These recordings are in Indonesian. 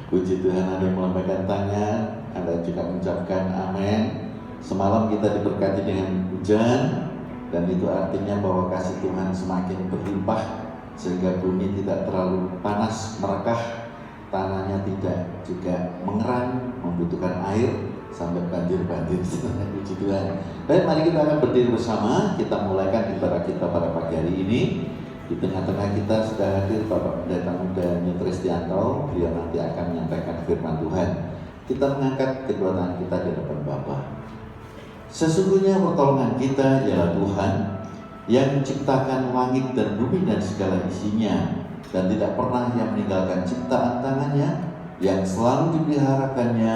Puji Tuhan, ada yang melambaikan tangan, ada juga mengucapkan amin. Semalam kita diberkati dengan hujan, dan itu artinya bahwa kasih Tuhan semakin berlimpah, sehingga bumi tidak terlalu panas merekah, tanahnya tidak juga mengerang, membutuhkan air sampai banjir-banjir. Puji Tuhan. Baik, mari kita akan berdiri bersama. Kita mulaikan ibadah kita pada pagi hari ini. Di tengah-tengah kita sudah hadir Bapak Pendeta Muda Tristianto. Beliau nanti akan menyampaikan firman Tuhan. Kita mengangkat kedua tangan kita di hadapan Bapa. Sesungguhnya pertolongan kita ialah Tuhan yang menciptakan langit dan bumi dan segala isinya, dan tidak pernah yang meninggalkan ciptaan tangannya, yang selalu dipeliharakannya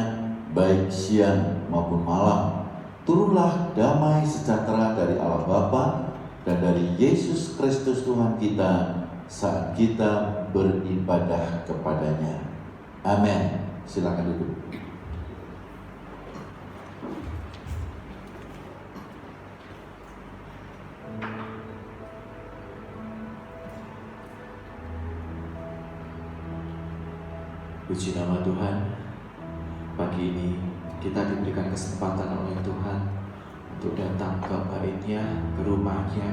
baik siang maupun malam. Turunlah damai sejahtera dari Allah Bapa dan dari Yesus Kristus Tuhan kita saat kita beribadah kepadanya. Amin. Silakan duduk. Puji nama Tuhan. Pagi ini kita diberikan kesempatan oleh Tuhan untuk datang ke bait-Nya, ke rumah-Nya,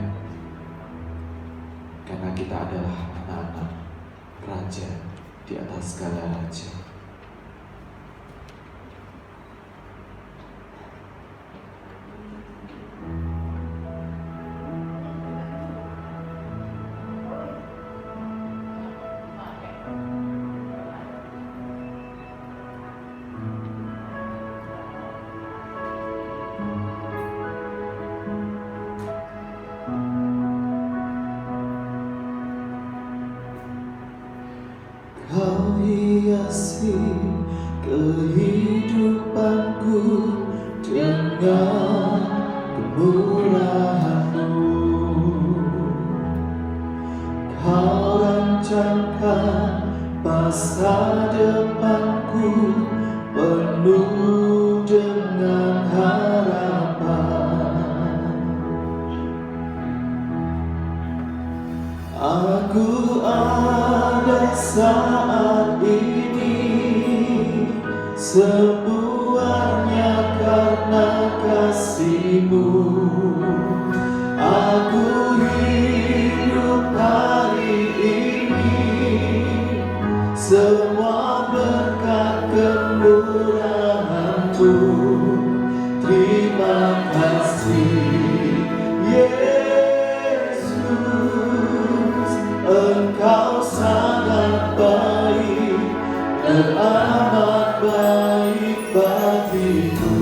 karena kita adalah anak-anak Raja di atas segala raja. Kau hiasi kehidupanku dengan kemurahan-Mu. Kau rancangkan masa depanku penuh dengan harapan. Aku ada saat ini semuanya karena kasih-Mu. Aku hidup hari ini semua berkat kemurahan-Mu. Terima kasih Yesus, Engkau sangat baik dan amat baik bagiku.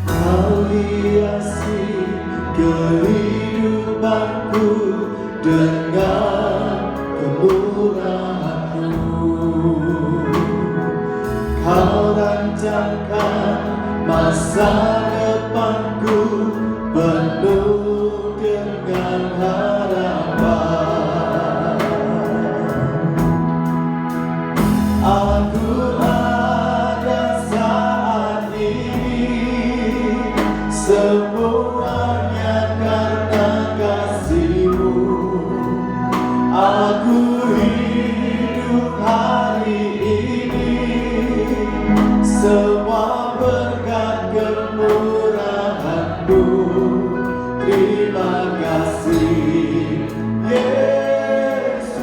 Kau hiasi kehidupanku dengan kemurahan-Mu. Kau rancangkan masa depanku penuh dengan harapan. Aku ada saat ini semuanya karena kasih-Mu. Aku hidup hari ini semua berkat kemurahan-Mu. Terima kasih Yesus,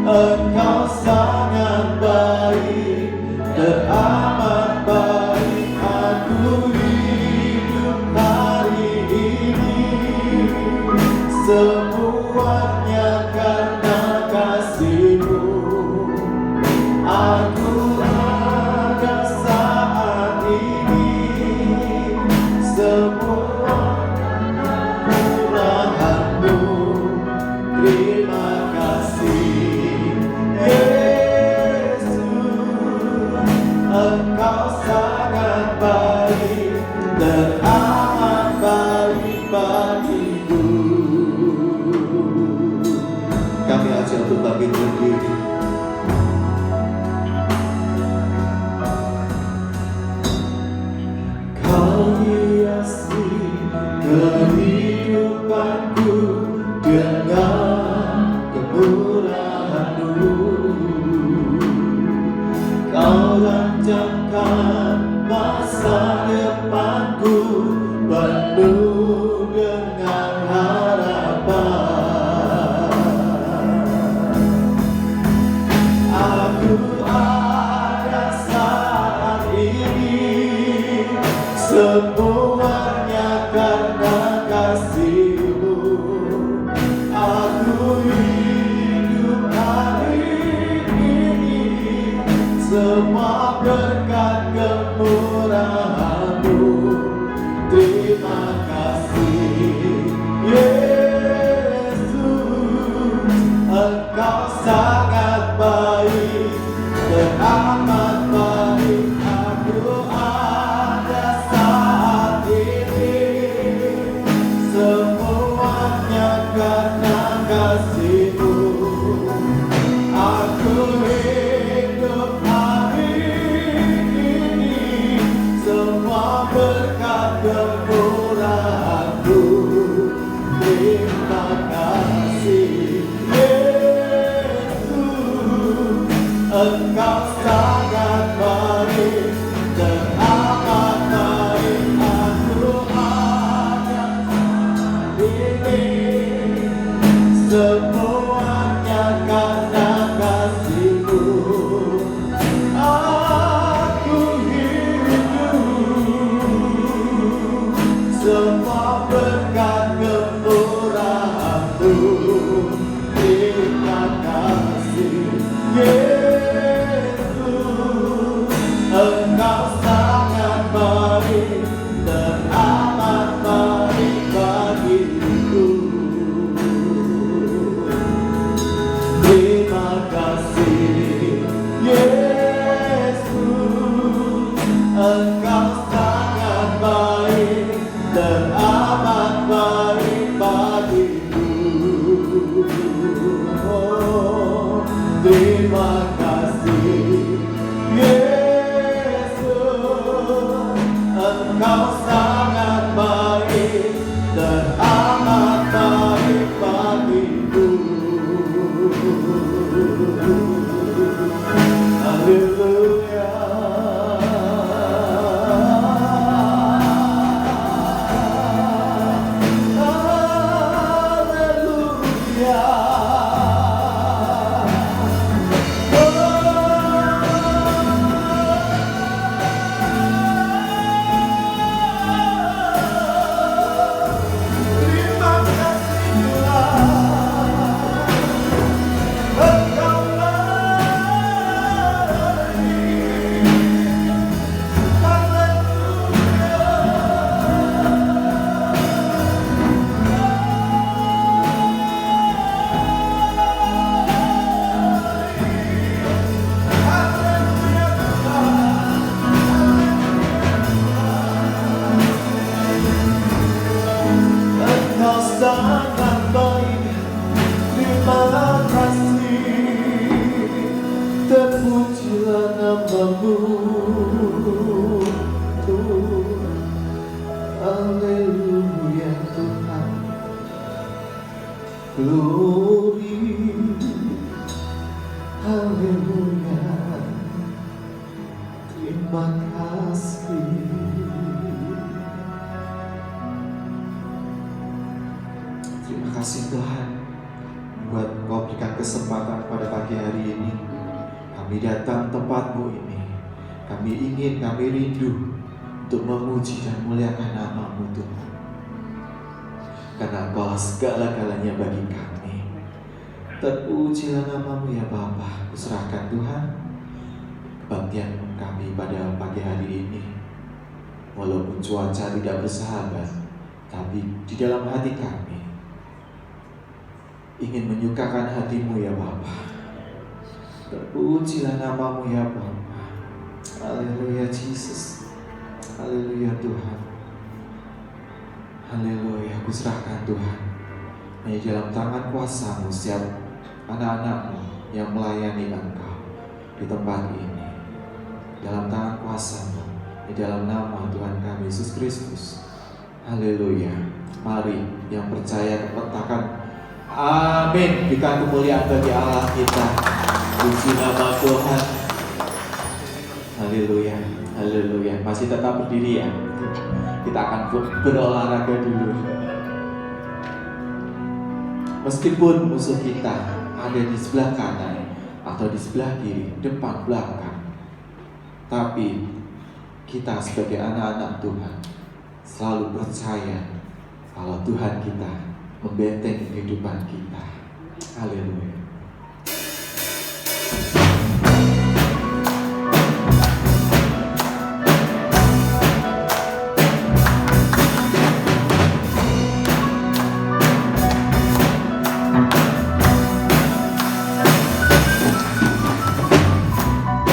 Engkau sangat baik dan amat baik. Aku hidup hari ini semuanya karena kasih-Mu. Aku ada saat ini semua kemurahan-Mu. Terima kasih Yesus, Engkau sangat baik dan amat baik bagiku. Kami ajak untuk bangkit berdiri. Kau rancangkan masa depanku penuh dengan harapan. Aku ada saat ini, semuanya karena kasih-Mu. Aku hidup hari ini, semua berkat kemurahan-Mu. Terima kasih Yesus, Engkau sangat baik dan amat baik. Aku ada saat ini, semuanya karena kasih-Mu. Aku hidup hari ini, semua berkat kemurahan-Mu. Terima kasih Yesus, Engkau sangat baik dan amat baik. Aku ada ini, semuanya karena kasih-Mu. Aku hidup, semua berkat kemurahan-Mu. Terima kasih Yesus, Engkau sangat baik dan amat baik bagiku. Terima kasih Yesus, Engkau sangat baik dan amat baik bagiku. Oh, terima kasih Yesus, Engkau sangat baik dan amat baik bagiku. Haleluya. Engkau sangat baik, terima kasih. Terpujilah nama-Mu, Haleluya Tuhan. Glory, Haleluya. Terima kasih. Terima kasih Tuhan buat Kau berikan kesempatan pada pagi hari ini. Kami datang tempat-Mu ini. Kami ingin, kami rindu untuk memuji dan muliakan nama-Mu Tuhan. Karena Engkau segala-galanya bagi kami. Terpujilah nama-Mu ya Bapa. Kuserahkan Tuhan kebaktian kami pada pagi hari ini. Walaupun cuaca tidak bersahabat, tapi di dalam hati kami ingin menyukakan hati-Mu ya Bapa. Terpujilah nama-Mu ya Bapa. Haleluya Jesus. Haleluya Tuhan. Haleluya. Aku serahkan Tuhan hanya dalam tangan kuasa-Mu setiap anak-anak-Mu yang melayani Engkau di tempat ini. Dalam tangan kuasa-Mu, di dalam nama Tuhan kami Yesus Kristus. Haleluya. Mari yang percaya katakan amin. Berikan kemuliaan bagi Allah kita. Puji nama Tuhan. Haleluya, haleluya. Masih tetap berdiri ya. Kita akan berolahraga dulu. Meskipun musuh kita ada di sebelah kanan atau di sebelah kiri, depan, belakang, tapi kita sebagai anak-anak Tuhan selalu percaya kalau Tuhan kita membentengi kehidupan kita. Haleluya.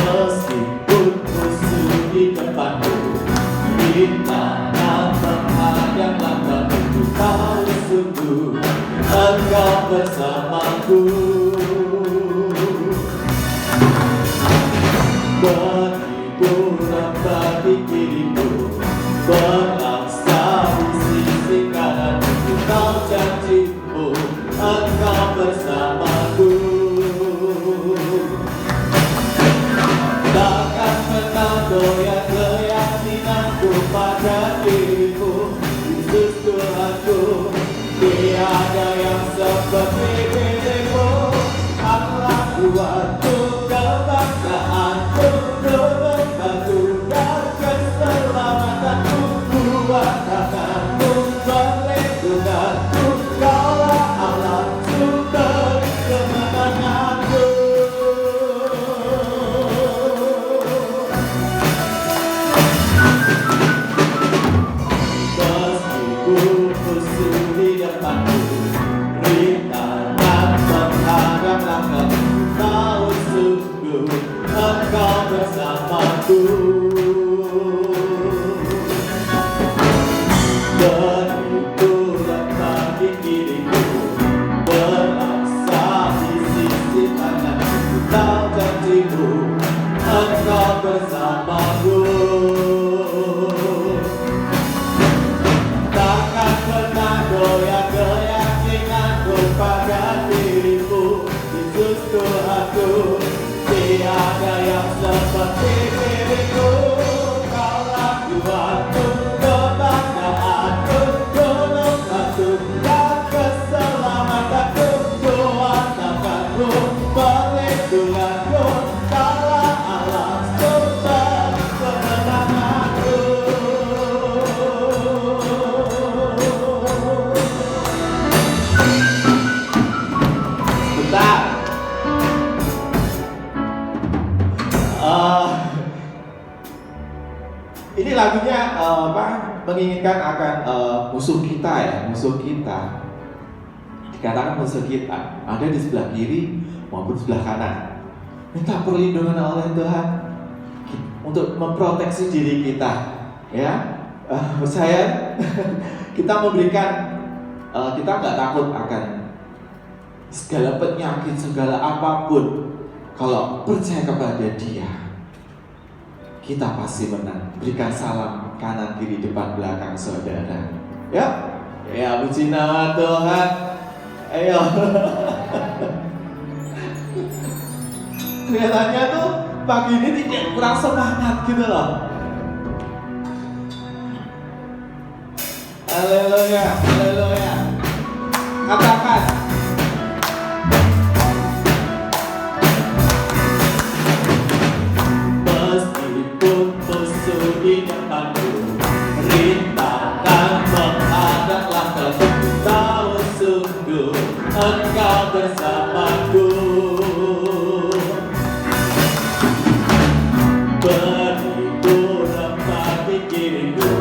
Meskipun musuh di depanku, rintangan menghadang langkahku, tahu sungguh Engkau bersamaku. Meskipun lembah di kiriku, berangsa di sisi kananku, tahu janjimu Engkau bersamaku. Takkan pernah goyah keyakinanku pada dirimu, Yesus Tuhanku. Tiada yang seperti dirimu, Allah Tuhanku, kebanggaanku, kebanggaanku dan keselamatanku, kuat tanganku, perlindunganku, Kaulah Allah sumber kemenanganku. Meskipun musuh di depanku, rintangan menghadang langkahku, tahu sungguh Engkau bersamaku. Begitu lembah di kiriku, berangsa di sisi kananku, tahu janjimu Engkau bersamaku. Takkan pernah goyah keyakinanku pada dirimu, Yesus Tuhanku. Tiada yang seperti dirimu, Kaulah Tuhanku, kebanggaanku, gunungku dan keselamatanku, kuat tanganku, perlindunganku, Kaulah Allah sumber kemenanganku. Bentar. Ini lagunya menginginkan akan musuh kita ya, musuh kita. Dikatakan musuh kita ada di sebelah kiri maupun sebelah kanan. Minta perlindungan oleh Tuhan untuk memproteksi diri kita, ya. Percaya kita memberikan, kita nggak takut akan segala penyakit, segala apapun. Kalau percaya kepada Dia, kita pasti menang. Berikan salam kanan kiri depan belakang saudara. Ya, ya puji nama Tuhan. Ayo. Kelihatannya tuh pagi ini tidak kurang semangat gitu loh. Haleluya, haleluya. Katakan. Meskipun musuh di depanku, rintangan menghadang langkahku, tahu sungguh Engkau bersamaku. Begitu lembah di kiriku,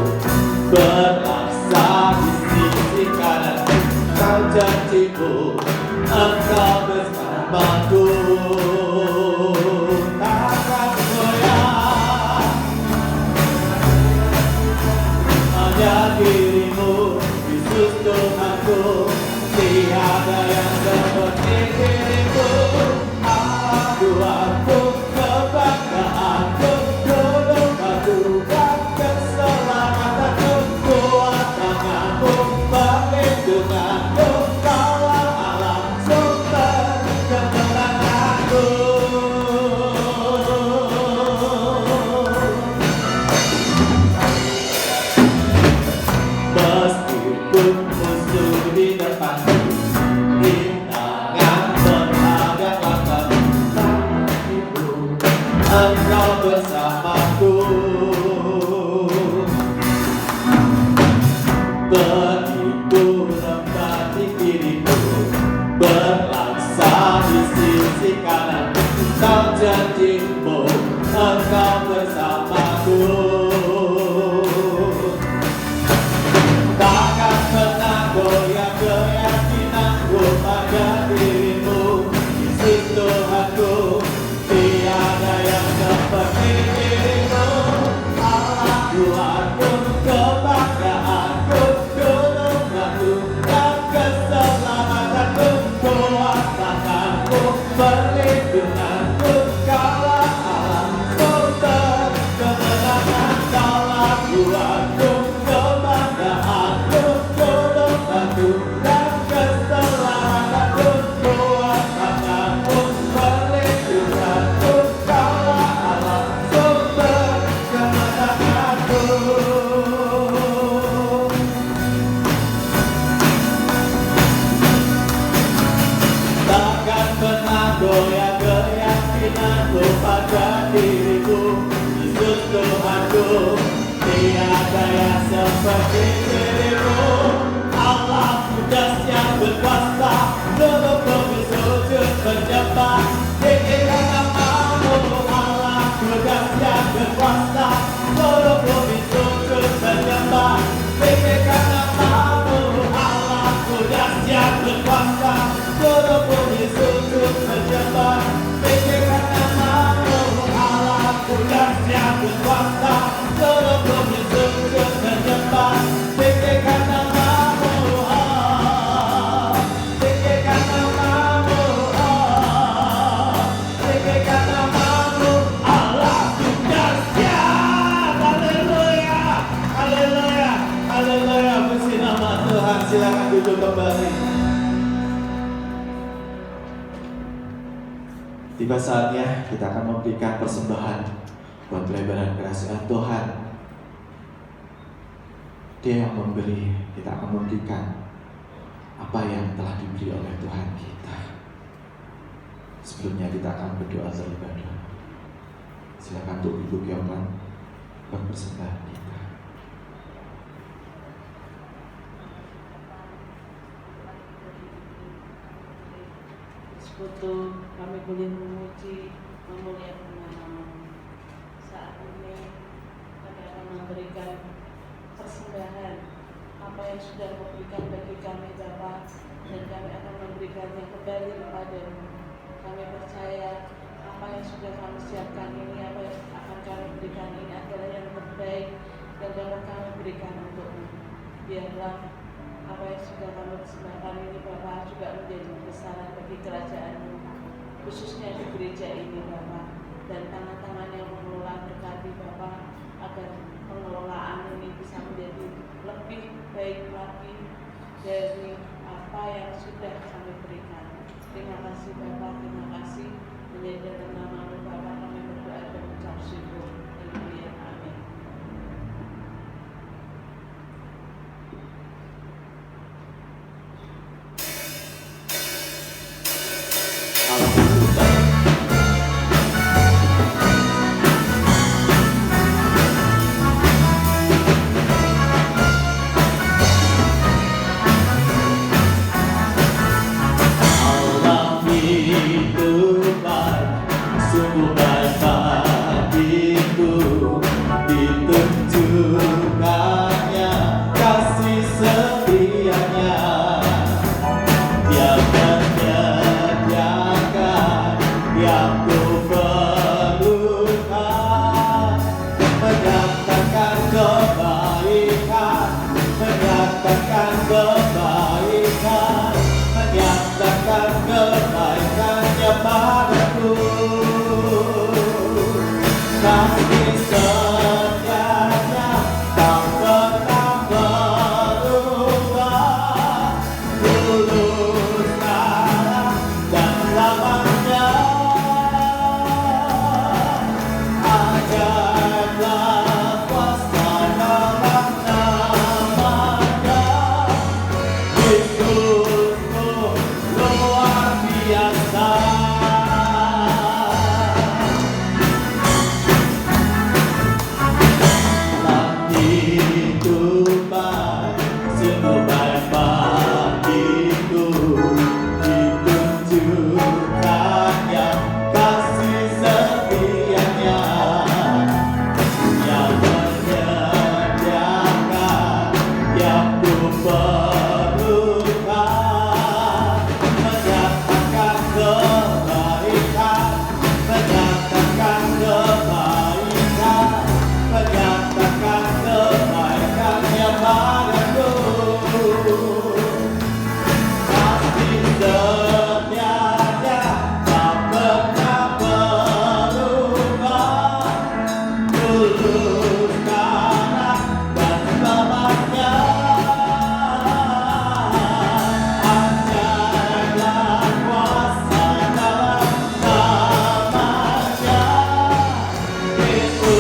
berangsa di sisi kananku, Kau janjimu Engkau bersamaku. Takkan goyah hanya dirimu, Yesus Tuhanku. Tiada yang seperti dirimu, Allah Tuhanku, kebanggaanku, gunungku dan keselamatanku, kuat tanganku, perlindunganku, Kaulah Allah sumber kemenanganku. bersamaku. Beriku tempat di kiriku, berlaksa di sisi kanan. Kau janjimu, engkau bersamaku. Takkan pernah goyah keyakinanku pada dirimu. Yesus Tuhanku, tiada yang seperti dirimu. Allah Tuhanku, kebanggaanku, gununganku, dan keselamatanku, kuasa tanganku, perlindunganku. Kaulah Allah, sumber kemenangan. Kaulah Tuhanku, kebanggaanku, gununganku, dan keselamatanku, kuasa tanganku, perlindunganku. Kaulah Allah, sumber kemenanganku. Takkan pernah goyah keyakinanku pada diriku. Yesus Tuhanku, tiada yang seperti dirimu. Allah Kudus yang berkuasa, seluruh bumi sujud menyembah. Tinggikan namamu, Allah Kudus yang berkuasa, seluruh bumi sujud menyembah. Tinggikan namamu, Allah Kudus yang berkuasa, seluruh bumi sujud menyembah. Tinggikan namamu, Allah Kudus yang berkuasa, seluruh bumi sujud menyembah. Tinggikan namamu, tinggikan namamu, tinggikan namamu, Allah Kudus ya. Haleluya, haleluya, haleluya. Puji nama Tuhan. Silakan duduk kembali. Tiba saatnya kita akan memberikan persembahan buat pelebaran kerajaan Tuhan. Dia yang memberi, kita akan memberikan apa yang telah diberi oleh Tuhan kita. Sebelumnya kita akan berdoa beribadah. Silakan untuk Ibu Kyokan buat persembahan kita. Sekutu kami boleh memuji, memuliakan nama-Mu. Saat ini kami akan memberikan persembahan apa yang sudah Kau berikan bagi kami Bapa, dan kami akan memberikannya kembali kepadamu. Kami percaya apa yang sudah kami siapkan ini, apa yang akan kami berikan ini adalah yang terbaik dan dapat kami berikan untukmu. Biarlah apa yang sudah kami persembahkan ini Bapa juga menjadi besaran bagi kerajaan-Mu, khususnya di gereja ini Bapa, dan tangan-tangan yang mengelola berkati Bapa, agar pengelolaan ini bisa menjadi lebih baik lagi dari apa yang sudah kami berikan. Terima kasih Bapa, terima kasih. Menjadi dalam nama-Mu Bapa kami berdoa dan mengucap syukur. Haleluya, amin. Allah itu baik, sungguh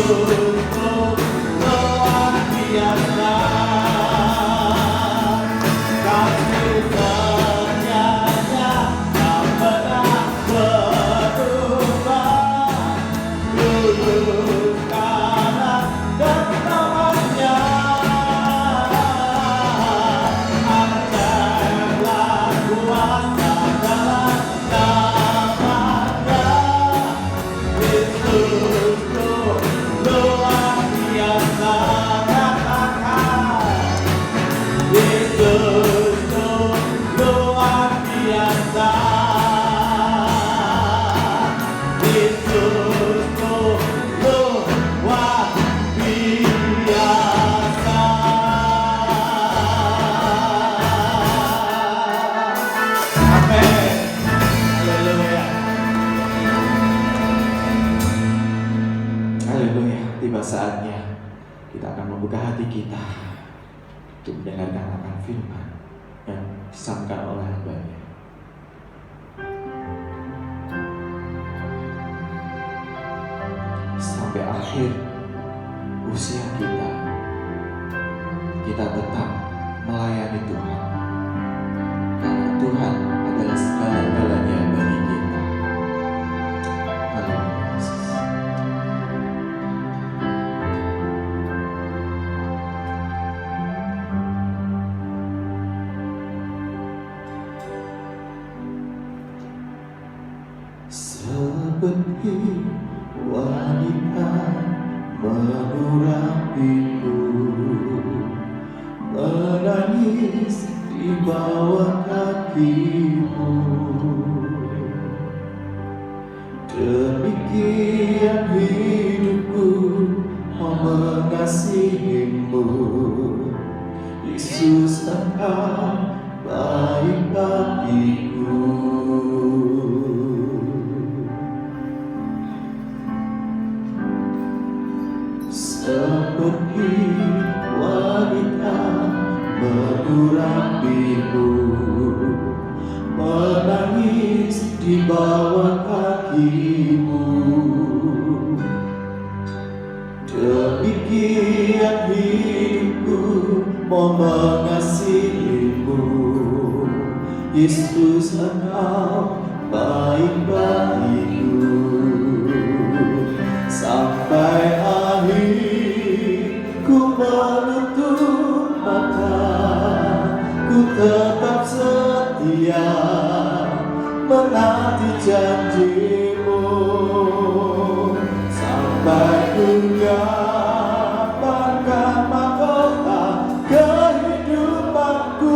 sungguh luar biasa. Kasih setianya tak pernah berubah. Dulu, sekarang, dan selamanya. Ajarlah kuasa dalam namanya. Yesus luar biasa, katakan. Yesus luar biasa. Yesus luar biasa. Amin. Haleluya. Haleluya. Tiba saatnya kita akan membuka hati kita untuk mendengarkan akan firman yang disampaikan oleh hamba-Nya. Sampai akhir usia kita tetap melayani Tuhan, karena Tuhan adalah segala-galanya bagi kita. Haleluya, Yesus. Seperti wanita mengurapiku, menangis di bawah kakimu. Demikian hidupku mau mengasihimu. Yesus, Engkau baik bagiku. Seperti wanita mengurapimu, menangis di bawah kakimu. Demikian hidupku mau mengasihimu. Yesus, Engkau baik bagiku. Sampai akhir ku menutup mata, ku tetap setia menanti janjimu. Sampai ku dapatkan mahkota kehidupanku,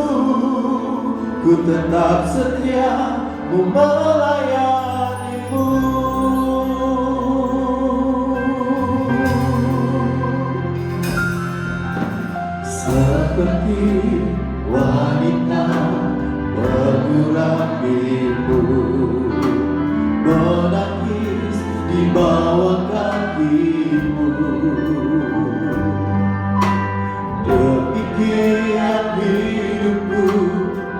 ku tetap setia melayanimu. Seperti wanita mengurapimu, menangis di bawah kakimu. Demikian hidupku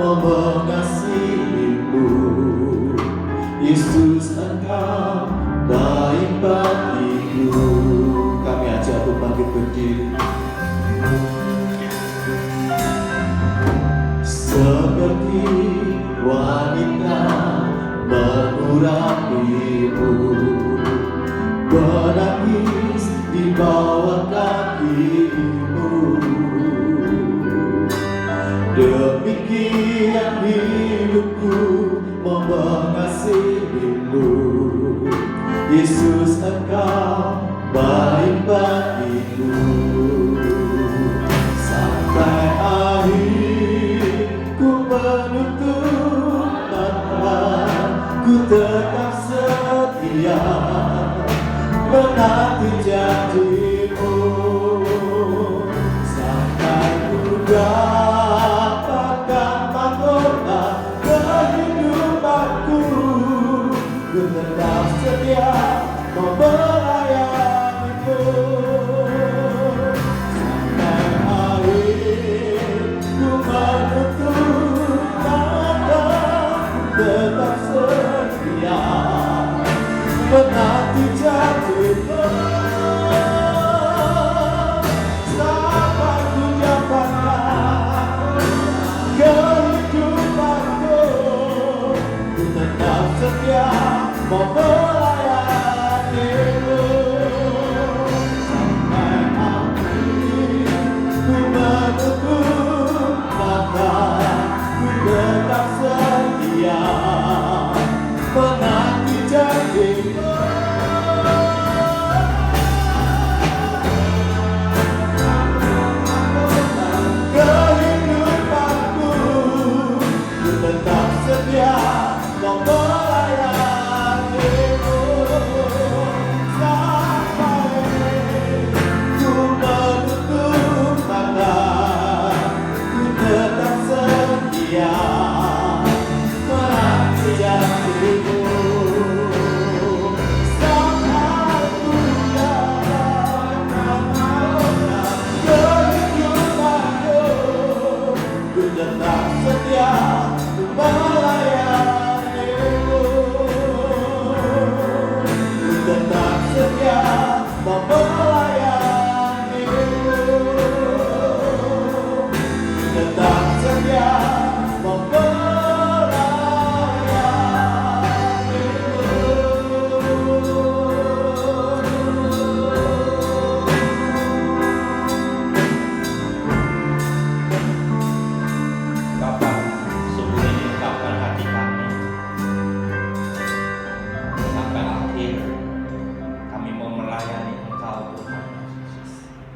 mau mengasihimu. Yesus, Engkau baik bagiku. Kami ajak untuk bangkit berdiri. Seperti wanita mengurapimu, menangis di bawah kakimu. Demikian hidupku mau mengasihimu. Yesus, Engkau baik bagiku. Sampai akhir ku menutup mata, ku tetap setia menanti janjimu.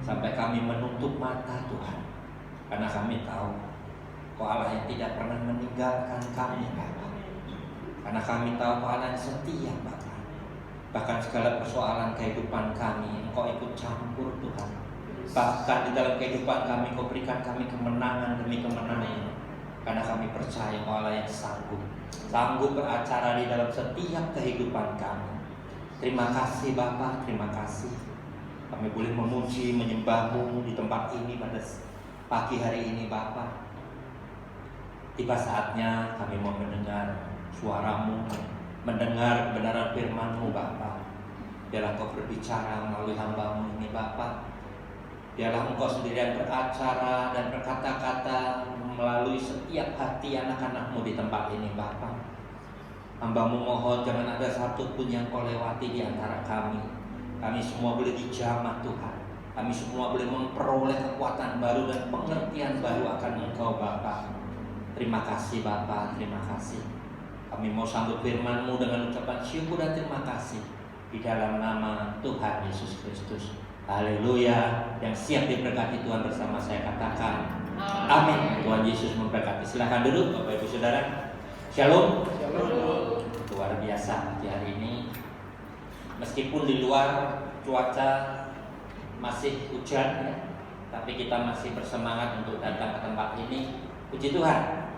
sampai kami menutup mata Tuhan, karena kami tahu Kau Allah yang tidak pernah meninggalkan kami Bapa, karena kami tahu Kau Allah yang setia Bapa. Bahkan segala persoalan kehidupan kami Engkau ikut campur Tuhan. Bahkan di dalam kehidupan kami Kau berikan kami kemenangan demi kemenangan, karena kami percaya Kau Allah yang sanggup beracara di dalam setiap kehidupan kami. Terima kasih Bapa, terima kasih. Kami boleh memuji, menyembah-Mu di tempat ini pada pagi hari ini Bapa. Tiba saatnya kami mau mendengar suara-Mu, mendengar kebenaran firman-Mu Bapa. Biarlah Kau berbicara melalui hamba-Mu ini Bapa. Biarlah Engkau sendiri yang beracara dan berkata-kata melalui setiap hati anak-anak-Mu di tempat ini Bapa. Hamba-Mu mohon jangan ada satupun yang Kau lewati di antara kami. Kami semua boleh dijamah Tuhan. Kami semua boleh memperoleh kekuatan baru dan pengertian baru akan Engkau Bapa. Terima kasih Bapa, terima kasih. Kami mau sambut firman-Mu dengan ucapan syukur dan terima kasih di dalam nama Tuhan Yesus Kristus. Haleluya. Yang siap diberkati Tuhan bersama saya katakan amin. Tuhan Yesus memberkati. Silakan duduk Bapak Ibu Saudara. Shalom. Luar biasa di hari ini. Meskipun di luar cuaca masih hujan ya, tapi kita masih bersemangat untuk datang ke tempat ini. Puji Tuhan.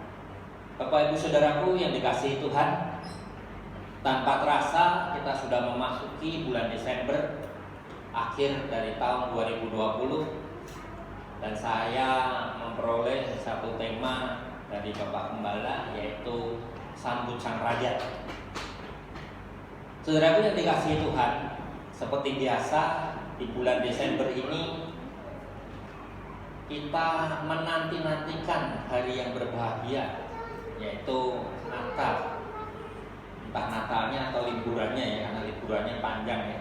Bapak Ibu Saudaraku yang dikasihi Tuhan, tanpa terasa kita sudah memasuki bulan Desember, akhir dari tahun 2020, dan saya memperoleh satu tema dari Bapak Gembala, yaitu Sambut Sang Raja. Saudaraku yang dikasihi Tuhan, seperti biasa di bulan Desember ini kita menanti-nantikan hari yang berbahagia, yaitu Natal. Entah Natalnya atau liburannya ya, karena liburannya panjang ya.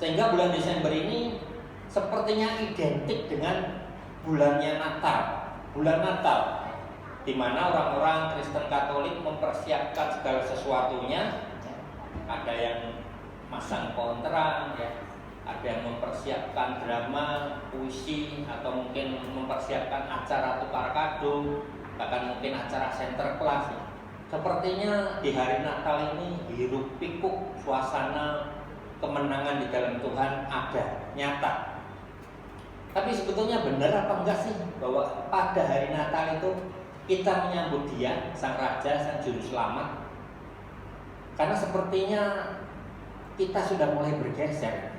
Sehingga bulan Desember ini sepertinya identik dengan bulannya Natal. Bulan Natal, di mana orang-orang Kristen Katolik mempersiapkan segala sesuatunya. Ada yang masang kontra ya, ada yang mempersiapkan drama, puisi, atau mungkin mempersiapkan acara tukar kado, bahkan mungkin acara center class ya. Sepertinya di hari Natal ini hiruk pikuk suasana kemenangan di dalam Tuhan ada, nyata. Tapi sebetulnya benar apa enggak sih bahwa pada hari Natal itu kita menyambut Dia, Sang Raja, Sang Juru Selamat? Karena sepertinya kita sudah mulai bergeser.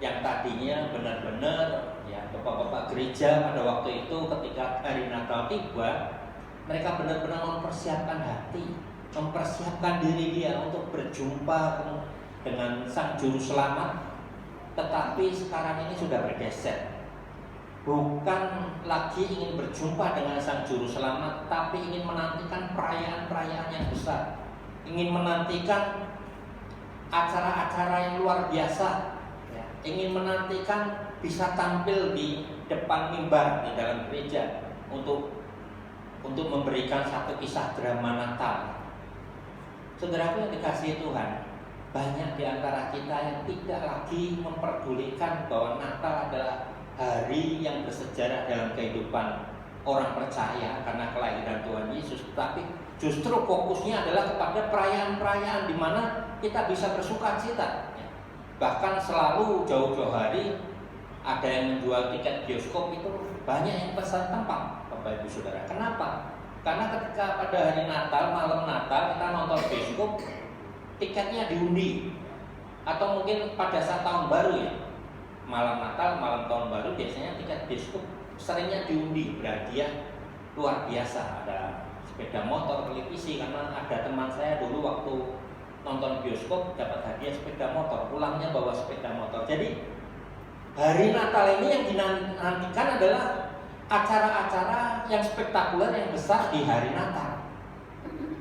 Yang tadinya benar-benar ya bapak-bapak gereja pada waktu itu ketika hari Natal tiba, mereka benar-benar mempersiapkan hati, mempersiapkan diri dia untuk berjumpa dengan Sang Juru Selamat. Tetapi sekarang ini sudah bergeser. Bukan lagi ingin berjumpa dengan Sang Juru Selamat, tapi ingin menantikan perayaan-perayaan yang besar, ingin menantikan acara-acara yang luar biasa, ingin menantikan bisa tampil di depan mimbar di dalam gereja untuk memberikan satu kisah drama Natal. Saudaraku yang dikasihi Tuhan, banyak di antara kita yang tidak lagi memperdulikan bahwa Natal adalah hari yang bersejarah dalam kehidupan orang percaya karena kelahiran Tuhan Yesus, tetapi justru fokusnya adalah kepada perayaan-perayaan di mana kita bisa bersuka cita. Bahkan selalu jauh-jauh hari ada yang menjual tiket bioskop itu banyak yang pesan tempat, Bapak Ibu Saudara. Kenapa? Karena ketika pada hari Natal, malam Natal kita nonton bioskop, tiketnya diundi. Atau mungkin pada saat tahun baru ya, malam Natal, malam tahun baru biasanya tiket bioskop seringnya diundi, berhadiah luar biasa. Ada sepeda motor, televisi, karena ada teman saya dulu waktu nonton bioskop dapat hadiah sepeda motor, pulangnya bawa sepeda motor. Jadi hari Natal ini yang dinantikan adalah acara-acara yang spektakuler, yang besar di hari Natal.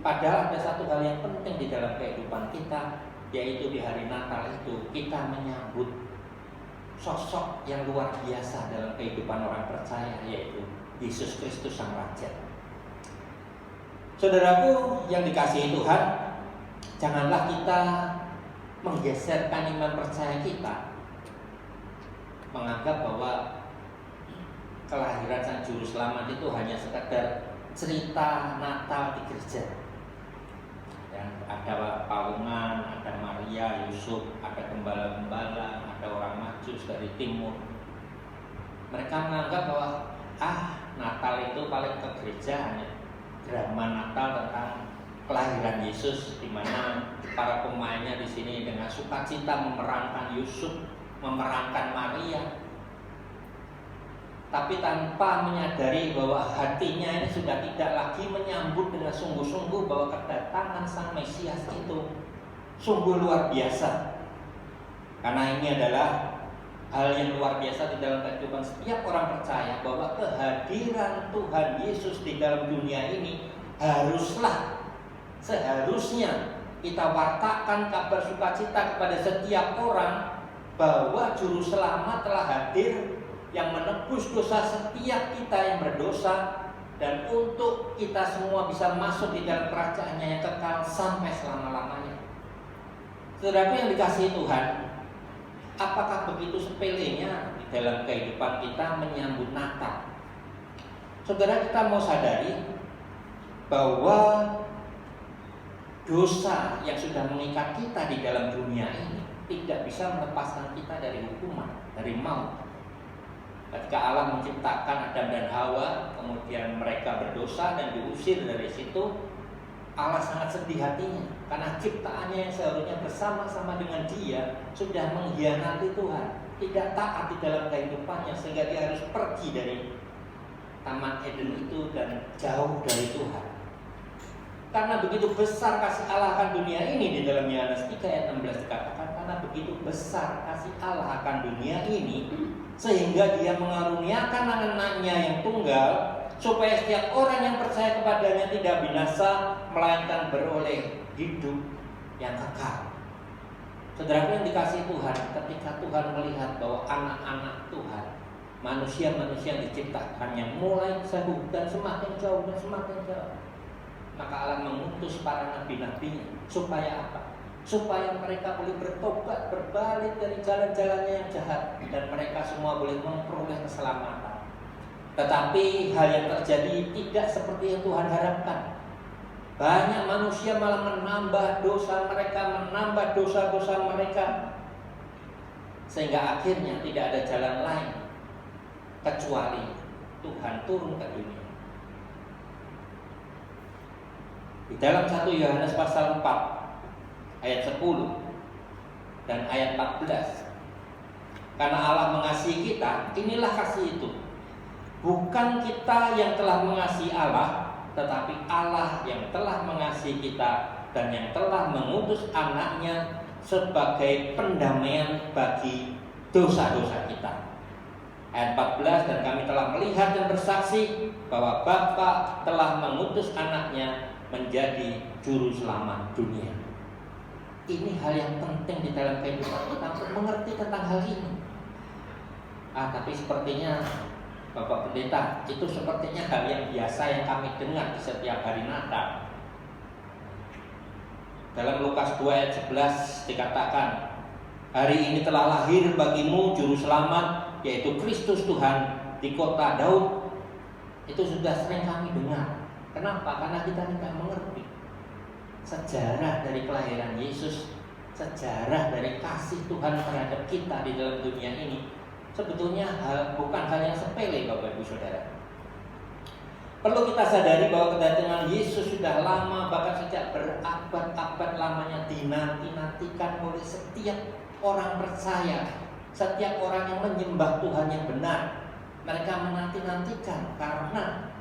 Padahal ada satu hal yang penting di dalam kehidupan kita, yaitu di hari Natal itu kita menyambut sosok yang luar biasa dalam kehidupan orang percaya, yaitu Yesus Kristus Sang Raja. Saudaraku yang dikasihi Tuhan, janganlah kita menggeserkan iman percaya kita menganggap bahwa kelahiran Sang Juru Selamat itu hanya sekedar cerita Natal di gereja. Dan ada paungan, ada Maria, Yusuf, ada gembala-gembala, ada orang Majus dari timur. Mereka menganggap bahwa Natal itu paling ke gereja hanya drama Natal tentang kelahiran Yesus, di mana para pemainnya di sini dengan sukacita memerankan Yusuf, memerankan Maria, tapi tanpa menyadari bahwa hatinya ini sudah tidak lagi menyambut dengan sungguh-sungguh bahwa kedatangan Sang Mesias itu sungguh luar biasa. Karena ini adalah hal yang luar biasa di dalam kehidupan setiap orang percaya, bahwa kehadiran Tuhan Yesus di dalam dunia ini seharusnya kita wartakan kabar sukacita kepada setiap orang bahwa Juru Selamat telah hadir yang menebus dosa setiap kita yang berdosa, dan untuk kita semua bisa masuk di dalam kerajaan-Nya yang kekal sampai selama-lamanya. Saudaraku yang dikasihi Tuhan, apakah begitu sepelenya di dalam kehidupan kita menyambut Natal? Saudara, kita mau sadari bahwa dosa yang sudah mengikat kita di dalam dunia ini tidak bisa melepaskan kita dari hukuman, dari maut. Ketika Allah menciptakan Adam dan Hawa, kemudian mereka berdosa dan diusir dari situ, Allah sangat sedih hatinya karena ciptaannya yang seharusnya bersama-sama dengan Dia sudah mengkhianati Tuhan, tidak taat di dalam kehidupannya, sehingga dia harus pergi dari Taman Eden itu dan jauh dari Tuhan. Karena begitu besar kasih Allah akan dunia ini, di dalam Yohanes 3 ayat 16 dikatakan, karena begitu besar kasih Allah akan dunia ini, sehingga Dia mengaruniakan anak-anaknya yang tunggal, supaya setiap orang yang percaya kepadanya tidak binasa, melainkan beroleh hidup yang kekal. Saudara yang dikasihi Tuhan, ketika Tuhan melihat bahwa anak-anak Tuhan, manusia-manusia yang diciptakan yang mulai jauh dan semakin jauh dan semakin jauh, maka Allah mengutus para nabi-nabinya. Supaya apa? Supaya mereka boleh bertobat, berbalik dari jalan-jalannya yang jahat, dan mereka semua boleh memperoleh keselamatan. Tetapi hal yang terjadi tidak seperti yang Tuhan harapkan. Banyak manusia malah menambah dosa mereka, menambah dosa-dosa mereka, sehingga akhirnya tidak ada jalan lain kecuali Tuhan turun ke dunia. Di dalam 1 Yohanes pasal 4 ayat 10 dan ayat 14, karena Allah mengasihi kita, inilah kasih itu, bukan kita yang telah mengasihi Allah, tetapi Allah yang telah mengasihi kita dan yang telah mengutus anaknya sebagai pendamaian bagi dosa-dosa kita. Ayat 14, dan kami telah melihat dan bersaksi bahwa Bapa telah mengutus anaknya menjadi juru selamat dunia. Ini hal yang penting di dalam kehidupan kita untuk mengerti tentang hal ini. Tapi sepertinya Bapak Pendeta, itu sepertinya hal yang biasa yang kami dengar di setiap hari Natal. Dalam Lukas 2 ayat 11 dikatakan, hari ini telah lahir bagimu juru selamat, yaitu Kristus Tuhan di kota Daud. Itu sudah sering kami dengar. Kenapa? Karena kita tidak mengerti sejarah dari kelahiran Yesus, sejarah dari kasih Tuhan terhadap kita di dalam dunia ini. Sebetulnya bukan hal yang sepele, Bapak Ibu Saudara. Perlu kita sadari bahwa kedatangan Yesus sudah lama, bahkan sejak berabad-abad lamanya dinanti-nantikan oleh setiap orang percaya, setiap orang yang menyembah Tuhan yang benar. Mereka menanti-nantikan karena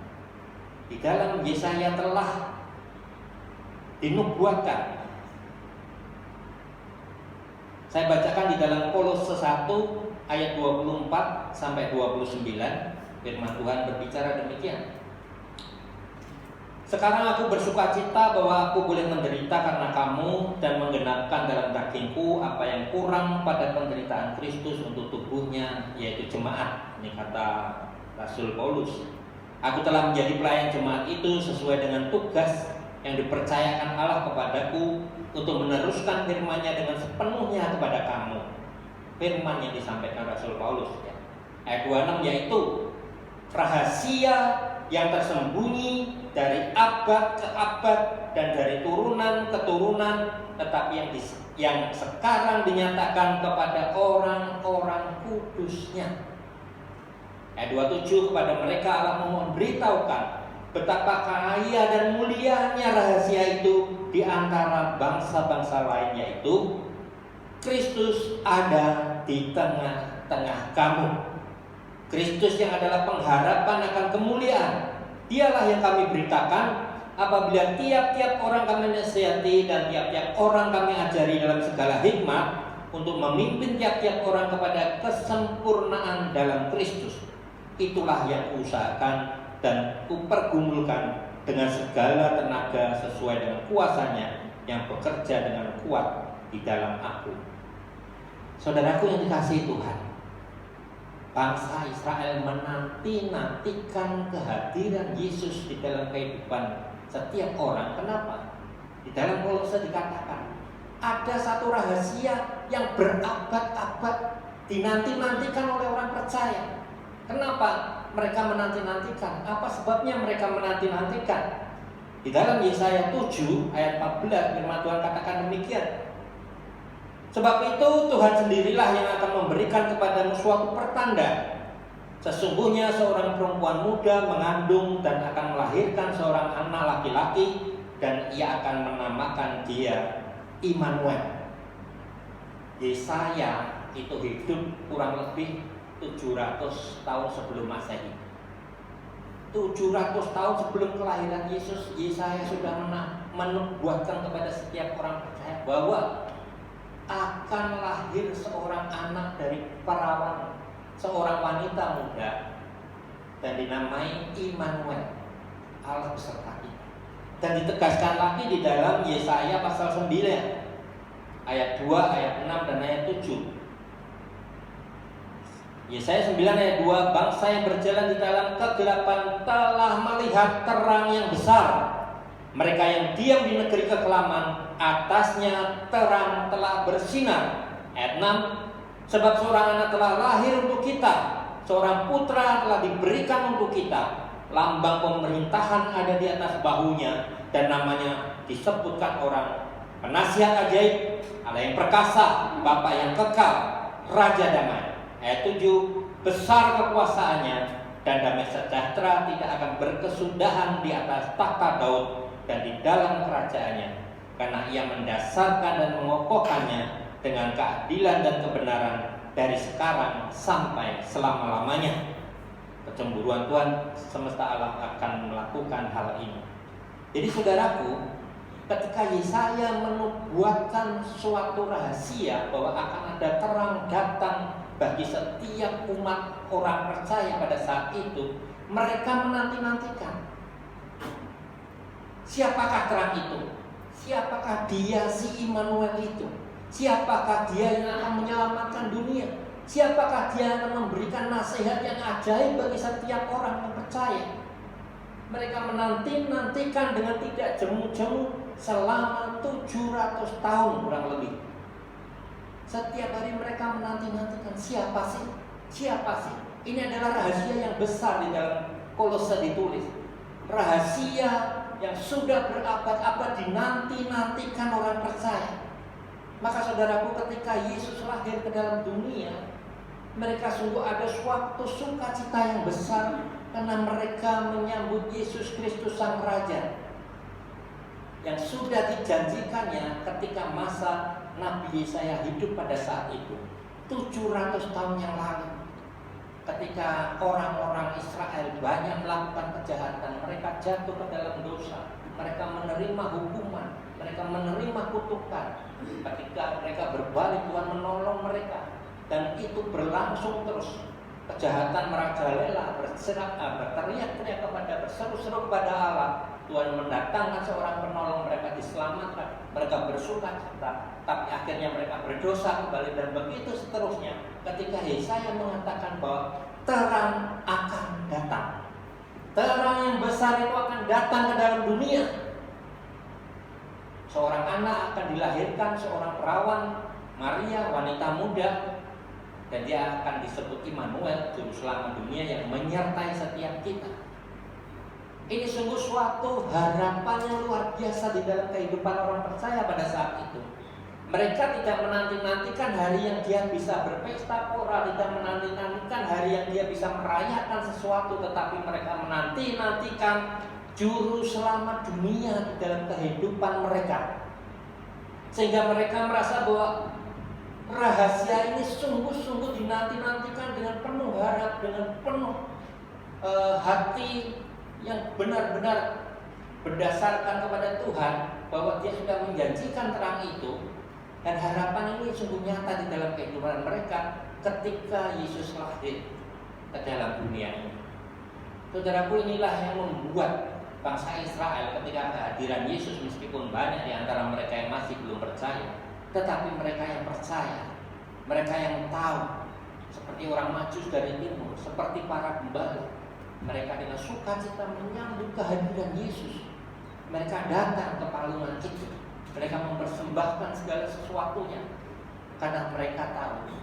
di dalam Yesaya telah dinubuatkan. Saya bacakan di dalam Kolose 1 ayat 24 sampai 29, firman Tuhan berbicara demikian. Sekarang aku bersukacita bahwa aku boleh menderita karena kamu, dan menggenapkan dalam dagingku apa yang kurang pada penderitaan Kristus untuk tubuhnya, yaitu jemaat. Ini kata Rasul Paulus. Aku telah menjadi pelayan jemaat itu sesuai dengan tugas yang dipercayakan Allah kepadaku untuk meneruskan firman-Nya dengan sepenuhnya kepada kamu. firman yang disampaikan Rasul Paulus ya. Ayat 26 yaitu rahasia yang tersembunyi dari abad ke abad dan dari turunan ke turunan, tetapi yang sekarang dinyatakan kepada orang-orang kudusnya. Ayat 27, kepada mereka Allah memberitahukan betapa kaya dan mulianya rahasia itu di antara bangsa-bangsa lain, yaitu Kristus ada di tengah-tengah kamu. Kristus yang adalah pengharapan akan kemuliaan, dialah yang kami beritakan apabila tiap-tiap orang kami nasihati dan tiap-tiap orang kami ajari dalam segala hikmat untuk memimpin tiap-tiap orang kepada kesempurnaan dalam Kristus. Itulah yang kuusahakan dan kupergumulkan dengan segala tenaga sesuai dengan kuasanya yang bekerja dengan kuat di dalam aku. Saudaraku yang dikasihi Tuhan, bangsa Israel menanti-nantikan kehadiran Yesus di dalam kehidupan setiap orang. Kenapa? Di dalam Kolose dikatakan ada satu rahasia yang berabad-abad dinanti-nantikan oleh orang percaya. Kenapa mereka menanti-nantikan? Apa sebabnya mereka menanti-nantikan? Di dalam Yesaya 7 ayat 14 firman Tuhan katakan demikian. Sebab itu Tuhan sendirilah yang akan memberikan kepadamu suatu pertanda. Sesungguhnya seorang perempuan muda mengandung dan akan melahirkan seorang anak laki-laki, dan ia akan menamakan dia Immanuel. Yesaya itu hidup kurang lebih 700 tahun sebelum Masehi. 700 tahun sebelum kelahiran Yesus, Yesaya sudah menubuatkan kepada setiap orang percaya bahwa akan lahir seorang anak dari perawan, seorang wanita muda, dan dinamai Immanuel, Allah beserta kita. Dan ditegaskan lagi di dalam Yesaya pasal 9 ayat 2, ayat 6 dan ayat 7. Yesaya 9 ayat 2, bangsa yang berjalan di dalam kegelapan telah melihat terang yang besar. Mereka yang diam di negeri kekelaman, atasnya terang telah bersinar. Ayat 6, sebab seorang anak telah lahir untuk kita, seorang putra telah diberikan untuk kita. Lambang pemerintahan ada di atas bahunya, dan namanya disebutkan orang penasihat ajaib, Allah yang perkasa, Bapa yang kekal, Raja damai. Ayat 7, besar kekuasaannya dan damai sejahtera tidak akan berkesudahan di atas tahta Daud dan di dalam kerajaannya, karena ia mendasarkan dan mengokohkannya dengan keadilan dan kebenaran dari sekarang sampai selama-lamanya. Kecemburuan Tuhan semesta alam akan melakukan hal ini. Jadi saudaraku, ketika Yesaya menubuatkan suatu rahasia bahwa akan ada terang datang bagi setiap umat orang percaya pada saat itu, mereka menanti-nantikan. Siapakah terang itu? Siapakah dia si Immanuel itu? Siapakah dia yang akan menyelamatkan dunia? Siapakah dia yang akan memberikan nasihat yang ajaib bagi setiap orang yang percaya? Mereka menanti-nantikan dengan tidak jemu-jemu selama 700 tahun kurang lebih. Setiap hari mereka menanti-nantikan siapa sih? Siapa sih? Ini adalah rahasia yang besar di dalam Kolose ditulis. Rahasia yang sudah berabad-abad dinanti-nantikan orang percaya. Maka saudaraku, ketika Yesus lahir ke dalam dunia, mereka sungguh ada suatu sukacita yang besar karena mereka menyambut Yesus Kristus Sang Raja yang sudah dijanjikannya ketika masa Nabi Yesaya hidup pada saat itu 700 tahun yang lalu. Ketika orang-orang Israel banyak melakukan kejahatan, mereka jatuh ke dalam dosa, mereka menerima hukuman, mereka menerima kutukan. Ketika mereka berbalik, Tuhan menolong mereka, dan itu berlangsung terus. Kejahatan merajalela, berteriak-teriak berseru-seru kepada Allah. Tuhan mendatangkan seorang penolong, mereka diselamatkan, mereka bersukacita. Tapi akhirnya mereka berdosa kembali, dan begitu seterusnya. Ketika Yesaya mengatakan bahwa terang akan datang, terang yang besar itu akan datang ke dalam dunia. Seorang anak akan dilahirkan, seorang perawan Maria, wanita muda, Dan dia akan disebut Immanuel, juru selamat dunia yang menyertai setiap kita. Ini sungguh suatu harapan yang luar biasa di dalam kehidupan orang percaya pada saat itu. Mereka tidak menanti-nantikan hari yang dia bisa berpesta pora, tidak menanti-nantikan hari yang dia bisa merayakan sesuatu, tetapi mereka menanti-nantikan juru selamat dunia di dalam kehidupan mereka. Sehingga mereka merasa bahwa rahasia ini sungguh-sungguh dinanti-nantikan dengan penuh harap, dengan penuh hati yang benar-benar berdasarkan kepada Tuhan, bahwa dia sudah menjanjikan terang itu. Dan harapan ini sungguh nyata di dalam kehidupan mereka ketika Yesus lahir ke dalam dunia ini. Saudaraku, inilah yang membuat bangsa Israel ketika kehadiran Yesus, meskipun banyak di antara mereka yang masih belum percaya, tetapi mereka yang percaya, mereka yang tahu, seperti orang Majus dari timur, seperti para gembala, mereka dengan sukacita menyambut kehadiran Yesus. Mereka datang ke palungan itu, mereka mempersembahkan segala sesuatunya, karena mereka tahu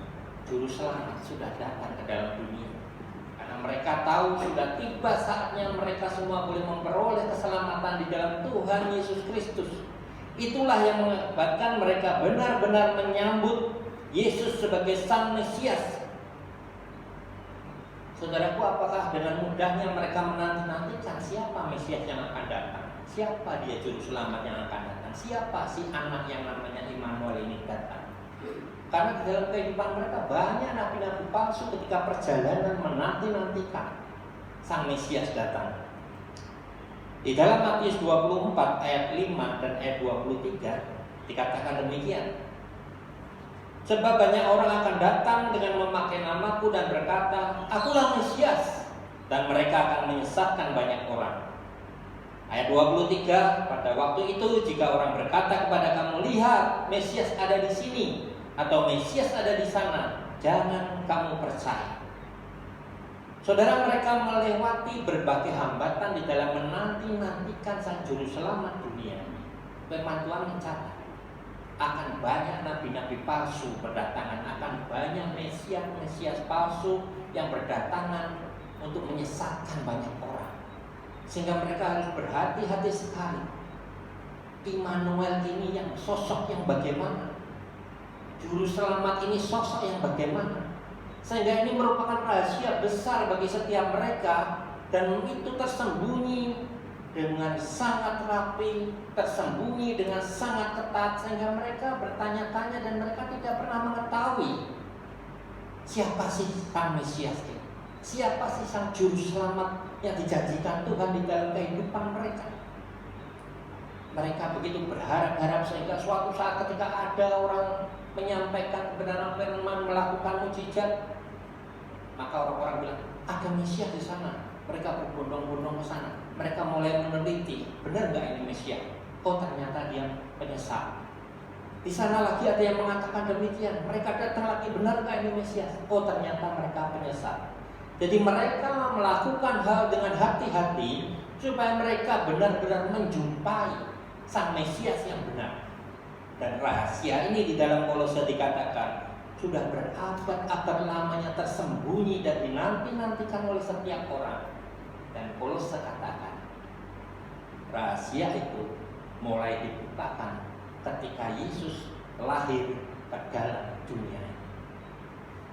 juru selamat sudah datang ke dalam dunia. Karena mereka tahu sudah tiba saatnya mereka semua boleh memperoleh keselamatan di dalam Tuhan Yesus Kristus. Itulah yang mengakibatkan mereka benar-benar menyambut Yesus sebagai Sang Mesias. Saudaraku, apakah dengan mudahnya mereka menanti-nantikan siapa Mesias yang akan datang? Siapa dia juru selamat yang akan datang? Siapa si anak yang namanya Immanuel ini datang? Karena di dalam kehidupan mereka banyak nabi-nabi palsu ketika perjalanan menanti-nantikan Sang Mesias datang. Di dalam Matius 24 ayat 5 dan ayat 23 dikatakan demikian. Sebab banyak orang akan datang dengan memakai namaku dan berkata, "Akulah Mesias," dan mereka akan menyesatkan banyak orang. Ayat 23, pada waktu itu jika orang berkata kepada kamu, "Lihat, Mesias ada di sini," atau "Mesias ada di sana," jangan kamu percaya. Saudara, mereka melewati berbagai hambatan di dalam menanti-nantikan Sang Juru Selamat dunia. Firman Tuhan mencatat akan banyak nabi-nabi palsu berdatangan, akan banyak Mesias palsu yang berdatangan untuk menyesatkan banyak orang. Sehingga mereka harus berhati-hati sekali. Immanuel ini yang sosok yang bagaimana? Juru selamat ini sosok yang bagaimana? Sehingga ini merupakan rahasia besar bagi setiap mereka, dan itu tersembunyi dengan sangat rapi, tersembunyi dengan sangat ketat, sehingga mereka bertanya-tanya dan mereka tidak pernah mengetahui siapa sih Sang Mesias ini, siapa sih Sang Juru Selamat yang dijanjikan Tuhan di dalam kehidupan mereka. Mereka begitu berharap-harap sehingga suatu saat ketika ada orang menyampaikan kebenaran firman, melakukan mujizat, maka orang-orang bilang, "Ada Mesias di sana." Mereka berbondong-bondong ke sana. Mereka mulai meneliti, benar nggak ini Mesias? Oh, ternyata dia penyesal. Di sana lagi ada yang mengatakan demikian. Mereka datang lagi, benar nggak ini Mesias? Oh, ternyata mereka penyesal. Jadi mereka melakukan hal dengan hati-hati supaya mereka benar-benar menjumpai Sang Mesias yang benar. Dan rahasia ini di dalam Kolose dikatakan sudah berabad-abad lamanya tersembunyi dan dinanti-nantikan oleh setiap orang. Dan Kolose katakan rahasia itu mulai dibukakan ketika Yesus lahir ke dalam dunia.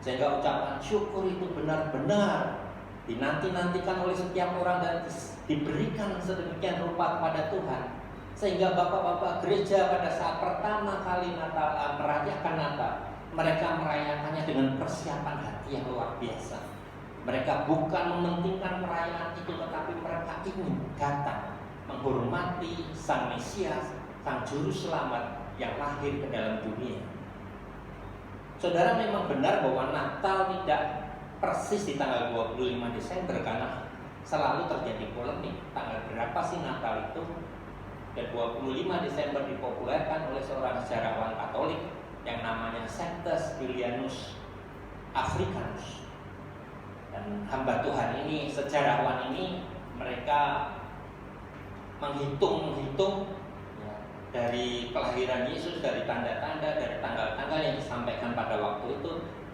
Sehingga ucapan syukur itu benar-benar dinanti-nantikan oleh setiap orang dan diberikan sedemikian rupa kepada Tuhan. Sehingga bapak-bapak gereja pada saat pertama kali Natal, merayakan Natal, mereka merayakannya dengan persiapan hati yang luar biasa. Mereka bukan mementingkan perayaan itu, tetapi mereka ingin datang menghormati Sang Mesias, Sang Juru Selamat yang lahir ke dalam dunia. Saudara, memang benar bahwa Natal tidak persis di tanggal 25 Desember karena selalu terjadi polemik. Tanggal berapa sih Natal itu? Dan 25 Desember dipopulerkan oleh seorang sejarawan Katolik yang namanya Sextus Julianus Africanus. Dan hamba Tuhan ini, sejarawan ini, mereka menghitung ya, dari kelahiran Yesus, dari tanda-tanda, dari tanggal-tanggal yang disampaikan pada waktu itu,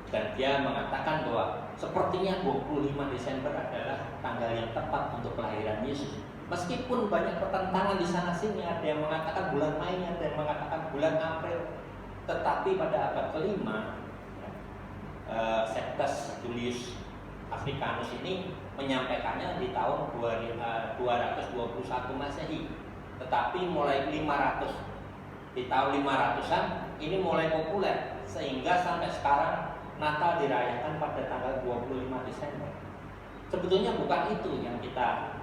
Dan dia mengatakan bahwa sepertinya 25 Desember adalah tanggal yang tepat untuk kelahiran Yesus. Meskipun banyak pertentangan di sana sini, ada yang mengatakan bulan Mei, ada yang mengatakan bulan April, tetapi pada abad kelima, Septus Julius Africanus ini menyampaikannya di tahun 221 Masehi. Tetapi mulai 500, di tahun 500-an ini mulai populer, sehingga sampai sekarang Natal dirayakan pada tanggal 25 Desember. Sebetulnya bukan itu yang kita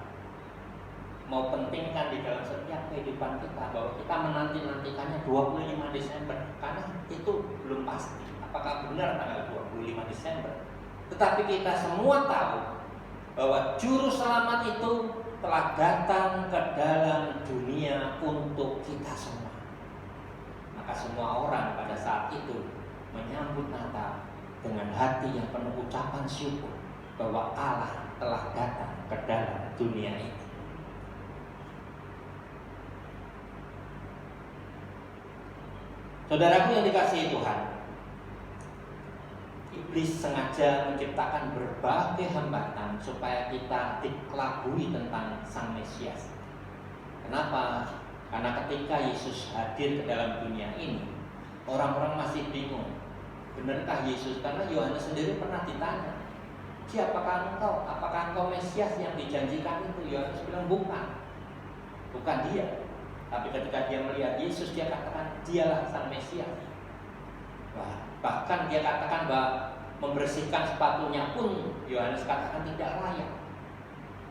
mau pentingkan di dalam setiap kehidupan kita, bahwa kita menanti-nantikannya 25 Desember, karena itu belum pasti apakah benar tanggal 25 Desember. Tetapi kita semua tahu bahwa juru selamat itu telah datang ke dalam dunia untuk kita semua. Maka semua orang pada saat itu menyambut Natal dengan hati yang penuh ucapan syukur bahwa Allah telah datang ke dalam dunia ini. Saudaraku yang dikasihi Tuhan, iblis sengaja menciptakan berbagai hambatan supaya kita dikelabui tentang Sang Mesias. Kenapa? Karena ketika Yesus hadir ke dalam dunia ini, orang-orang masih bingung, benarkah Yesus? Karena Yohanes sendiri pernah ditanya, siapakah engkau? Apakah engkau Mesias yang dijanjikan itu? Yohanes bilang bukan dia. Tapi ketika dia melihat Yesus, dia katakan dialah Sang Mesias. Bahkan dia katakan bahwa membersihkan sepatunya pun Yohanes katakan tidak layak.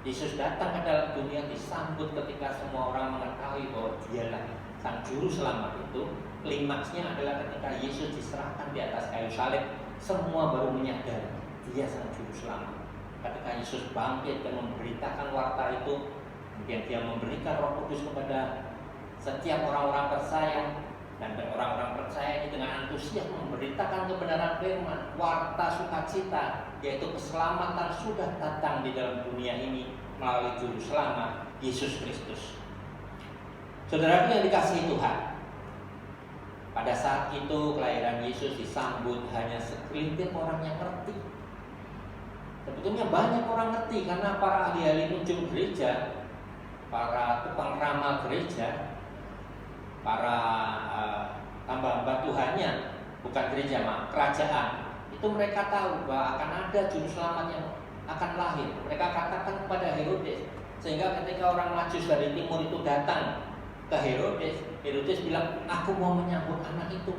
Yesus datang ke dalam dunia disambut ketika semua orang mengetahui bahwa dialah Sang Juru Selamat itu. Klimaksnya adalah ketika Yesus diserahkan di atas kayu salib, semua baru menyadari dia Sang Juru Selamat. Ketika Yesus bangkit dan memberitakan warta itu, kemudian dia memberikan Roh Kudus kepada setiap orang-orang percaya, dan orang-orang percaya ini dengan antusias memberitakan kebenaran firman, warta sukacita, yaitu keselamatan sudah datang di dalam dunia ini melalui Juru Selamat Yesus Kristus. Saudara yang dikasihi Tuhan, pada saat itu kelahiran Yesus disambut hanya segelintir orang yang ngerti. Sebetulnya banyak orang ngerti karena para ahli-ahli nujum gereja, para tukang ramal gereja, para hamba-hamba Tuhannya, bukan gereja, kerajaan, itu mereka tahu bahwa akan ada juru selamat yang akan lahir. Mereka katakan kepada Herodes, sehingga ketika orang Majus dari timur itu datang ke Herodes bilang, aku mau menyambut anak itu.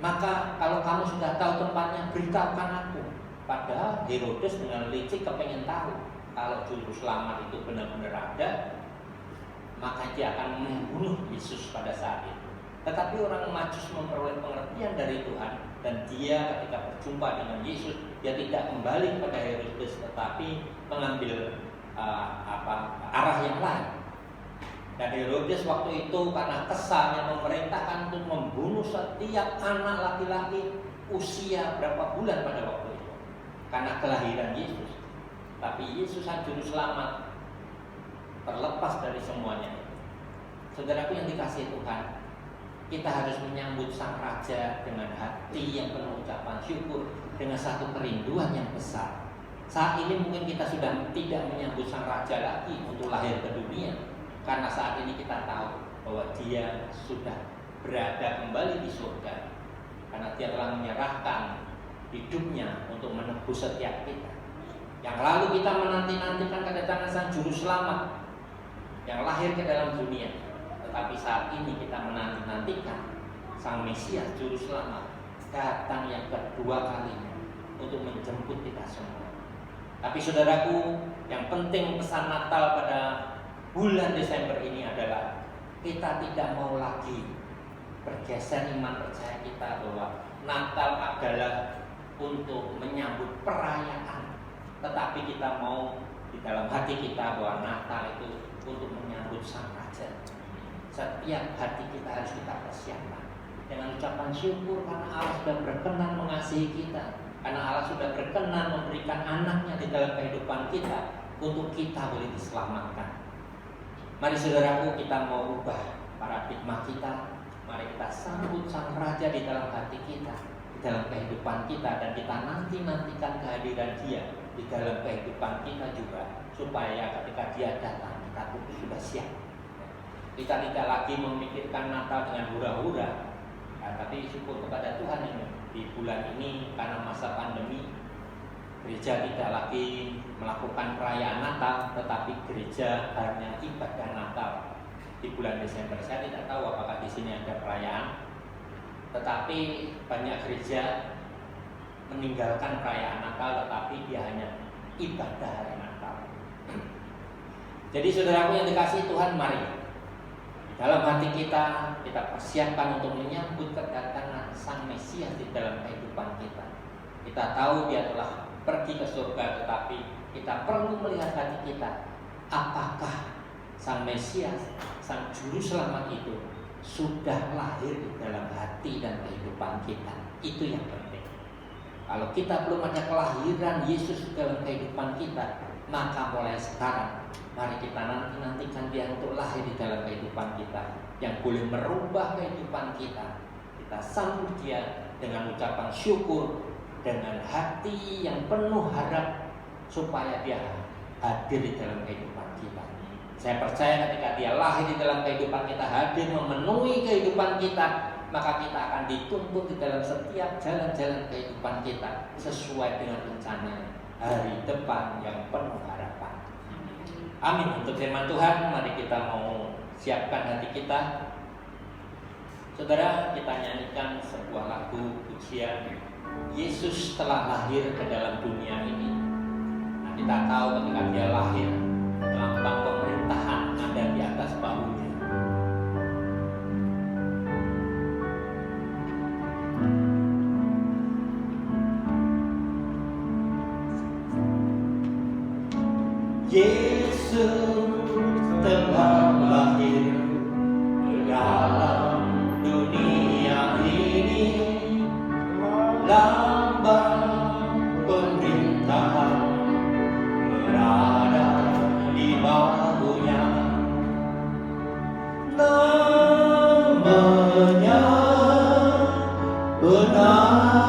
Maka kalau kamu sudah tahu tempatnya, beritahukan aku. Padahal Herodes dengan licik kepengen tahu kalau juru selamat itu benar-benar ada, maka dia akan membunuh Yesus pada saat itu. Tetapi orang Majus memperoleh pengertian dari Tuhan, dan dia ketika berjumpa dengan Yesus, dia tidak kembali kepada Herodes, tetapi mengambil arah yang lain. Dan Herodes waktu itu karena kesannya memerintahkan untuk membunuh setiap anak laki-laki usia berapa bulan pada waktu itu, karena kelahiran Yesus. Tapi Yesus Sang Juru Selamat terlepas dari semuanya. Saudaraku yang dikasihi Tuhan, kita harus menyambut Sang Raja dengan hati yang penuh ucapan syukur, dengan satu kerinduan yang besar. Saat ini mungkin kita sudah tidak menyambut Sang Raja lagi untuk lahir ke dunia, karena saat ini kita tahu bahwa dia sudah berada kembali di surga, karena dia telah menyerahkan hidupnya untuk menebus setiap kita. Yang lalu kita menanti-nantikan kedatangan Sang Juru Selamat yang lahir ke dalam dunia. Tetapi saat ini kita menanti-nantikan Sang Mesias Juru Selamat datang yang kedua kalinya untuk menjemput kita semua. Tapi saudaraku, yang penting pesan Natal pada bulan Desember ini adalah kita tidak mau lagi bergeser iman percaya kita bahwa Natal adalah untuk menyambut perayaan, tetapi kita mau di dalam hati kita bahwa Natal itu untuk menyambut Sang Raja. Setiap hati kita harus kita persiapkan dengan ucapan syukur karena Allah sudah berkenan mengasihi kita, karena Allah sudah berkenan memberikan anaknya di dalam kehidupan kita untuk kita boleh diselamatkan. Mari saudaraku, kita mau ubah paradigma kita. Mari kita sambut Sang Raja di dalam hati kita, di dalam kehidupan kita, dan kita nantikan kehadiran Dia di dalam kehidupan kita juga, supaya ketika Dia datang kita pun sudah siap. Kita tidak lagi memikirkan Natal dengan hura-hura, tapi syukur kepada Tuhan ini di bulan ini karena masa pandemi gereja tidak lagi melakukan perayaan Natal, tetapi gereja hanya ibadah Natal di bulan Desember. Saya tidak tahu apakah di sini ada perayaan, tetapi banyak gereja meninggalkan perayaan Natal, tetapi dia hanya ibadah hari Natal. Jadi saudaraku yang dikasihi Tuhan, mari dalam hati kita persiapkan untuk menyambut kedatangan Sang Mesias di dalam kehidupan kita. Kita tahu Dia telah pergi ke surga, tetapi kita perlu melihat hati kita. Apakah Sang Mesias, Sang Juru Selamat itu sudah lahir di dalam hati dan kehidupan kita? Itu yang penting. Kalau kita belum ada kelahiran Yesus di dalam kehidupan kita, maka mulai sekarang mari kita nantikan Dia untuk lahir di dalam kehidupan kita, yang boleh merubah kehidupan kita. Kita sambut Dia dengan ucapan syukur, dengan hati yang penuh harap, supaya Dia hadir di dalam kehidupan kita. Saya percaya ketika Dia lahir di dalam kehidupan kita, hadir memenuhi kehidupan kita, maka kita akan dituntun di dalam setiap jalan-jalan kehidupan kita sesuai dengan rencana hari depan yang penuh harapan. Amin. Untuk firman Tuhan, mari kita mau siapkan hati kita. Saudara, kita nyanyikan sebuah lagu pujian, Yesus telah lahir ke dalam dunia ini. Nah, kita tahu ketika Dia lahir, lambang pemerintahan ada di atas bahunya. Yesus telah lahir ke dalam dunia ini, lambang pemerintahan berada di bahunya. Namanya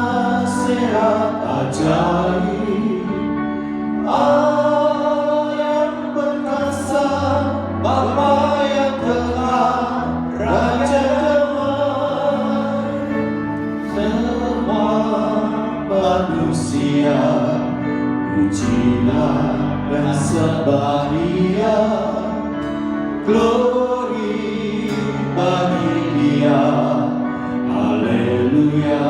Penasehat Ajaib, Allah yang perkasa, Bapa yang telah, Raja damai. Semua manusia pujilah dan sembah Dia, glory bagi Dia, haleluya,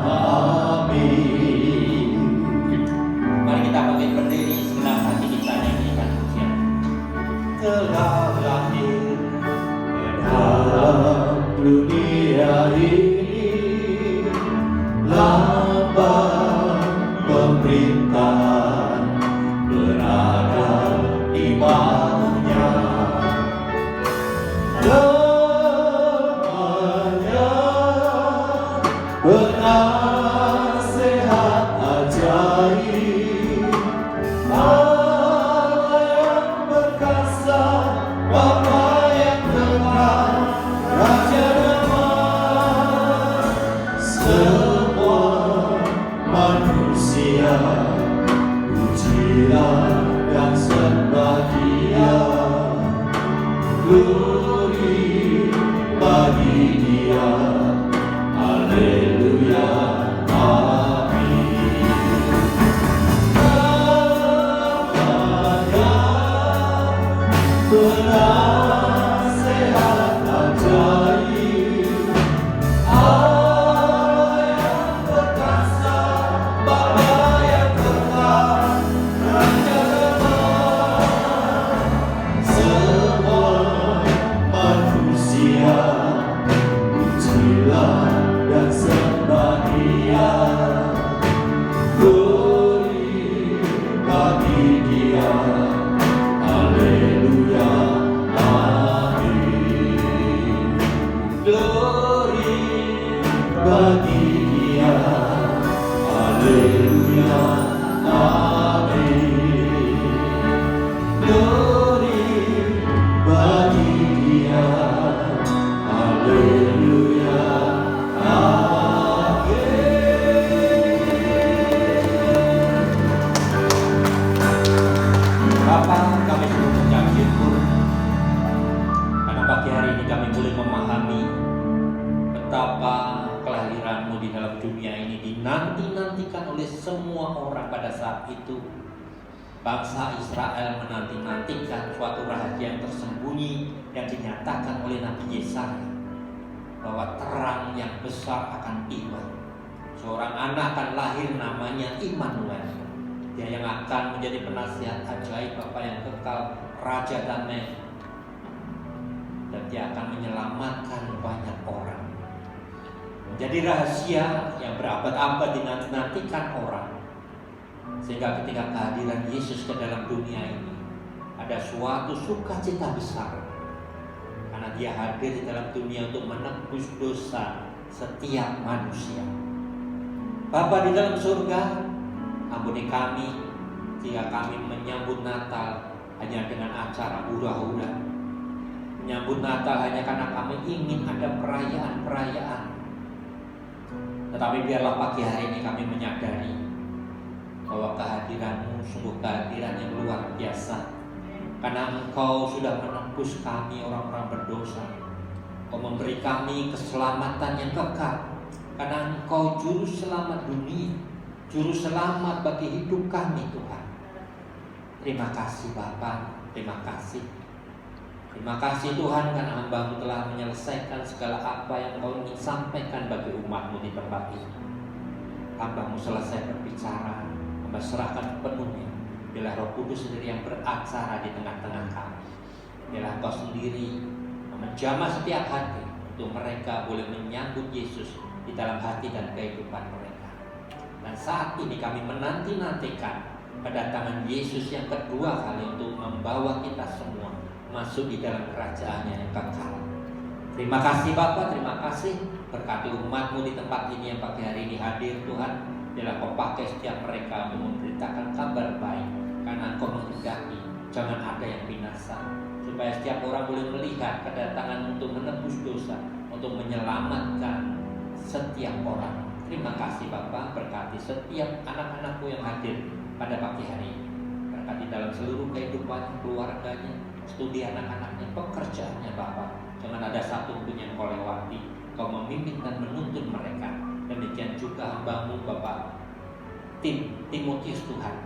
amin. Mari kita bangkit berdiri, segenap hati kita nyanyikan pujian. Telah lahir ke dalam dunia ini, lambang pemerintahan berada di bahunya. Namanya Penasehat Ajaib, Allah yang perkasa, Bapa yang telah, Raja damai. Semua manusia pujilah dan sembah Dia, glory bagi Dia, haleluya, amin. Namanya Penasehat Ajaib, Allah yang perkasa, Bapa yang telah, Raja damai. Semua manusia pujilah dan sembah Dia, glory bagi Dia, haleluya, amin. Glory bagi Dia, haleluya, amin. Glory bagi Dia, haleluya, amin. saat itu bangsa Israel menanti-nantikan suatu rahasia yang tersembunyi yang dinyatakan oleh Nabi Yesaya, bahwa terang yang besar akan tiba. Seorang anak akan lahir, namanya Immanuel. Dia yang akan menjadi penasihat ajaib, Bapa yang kekal, Raja damai, dan dia akan menyelamatkan banyak orang. Menjadi rahasia yang berabad-abad dinanti-nantikan orang, sehingga ketika kehadiran Yesus ke dalam dunia ini ada suatu sukacita besar, karena dia hadir di dalam dunia untuk menebus dosa setiap manusia. Bapa di dalam surga, ampuni kami jika kami menyambut Natal hanya dengan acara hura-hura, menyambut Natal hanya karena kami ingin ada perayaan-perayaan. Tetapi biarlah pagi hari ini kami menyadari bahwa kehadiran-Mu sungguh kehadiran yang luar biasa, karena Engkau sudah menebus kami orang-orang berdosa. Engkau memberi kami keselamatan yang kekal, karena Engkau juru selamat dunia, juru selamat bagi hidup kami, Tuhan. Terima kasih Bapa, terima kasih. Terima kasih Tuhan, karena hamba-Mu telah menyelesaikan segala apa yang Engkau ingin sampaikan bagi umat-Mu di tempat ini. Hamba-Mu selesai berbicara, hamba serahkan penuhnya. Biarlah Roh Kudus sendiri yang beracara di tengah-tengah kami. Biarlah Engkau sendiri menjamah setiap hati untuk mereka boleh menyambut Yesus di dalam hati dan kehidupan mereka. Dan saat ini kami menanti-nantikan kedatangan Yesus yang kedua kali untuk membawa kita semua masuk di dalam kerajaannya yang kekal. Terima kasih Bapa, terima kasih. Berkati umat-Mu di tempat ini yang pagi hari ini hadir, Tuhan. Biarlah Kau pakai setiap mereka untuk memberitakan kabar baik, karena Engkau menghendaki jangan ada yang binasa, supaya setiap orang boleh melihat kedatangan untuk menebus dosa, untuk menyelamatkan setiap orang. Terima kasih Bapa, berkati setiap anak-anak-Mu yang hadir pada pagi hari ini. Berkati dalam seluruh kehidupan keluarganya, studi anak-anaknya, pekerjaannya Bapa. Jangan ada satu pun yang Kau lewati. Kau memimpin dan menuntun mereka. Demikian juga hamba-Mu Bapa Timotius Tuhan,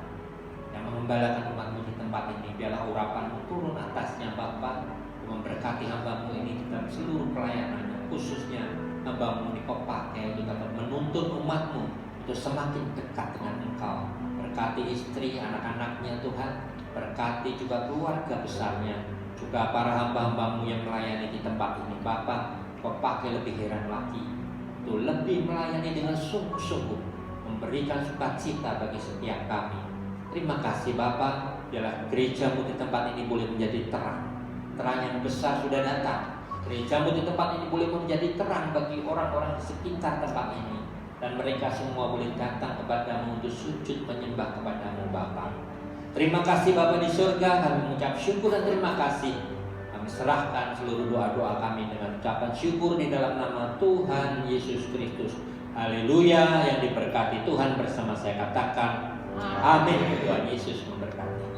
yang mengembalakan umat-Mu di tempat ini. Biarlah urapan-Mu turun atasnya Bapa, memberkati hamba-Mu ini dalam seluruh pelayanannya. Khususnya hamba-Mu ini Kau pakai untuk dapat menuntun umat-Mu untuk semakin dekat dengan Engkau. Berkati istri, anak-anaknya Tuhan. Berkati juga keluarga besarnya, juga para hamba-hamba-Mu yang melayani di tempat ini. Bapa, Kau pakai lebih heran lagi untuk lebih melayani dengan sungguh-sungguh, memberikan sukacita bagi setiap kami. Terima kasih Bapa, biarlah gereja-Mu di tempat ini boleh menjadi terang. Terang yang besar sudah datang. Gereja-Mu di tempat ini boleh menjadi terang bagi orang-orang di sekitar tempat ini, dan mereka semua boleh datang kepada-Mu untuk sujud menyembah kepada-Mu Bapa. Terima kasih Bapa di surga, kami mengucap syukur dan terima kasih. Kami serahkan seluruh doa-doa kami dengan ucapan syukur di dalam nama Tuhan Yesus Kristus. Haleluya, yang diberkati Tuhan bersama saya katakan amin. Tuhan Yesus memberkati.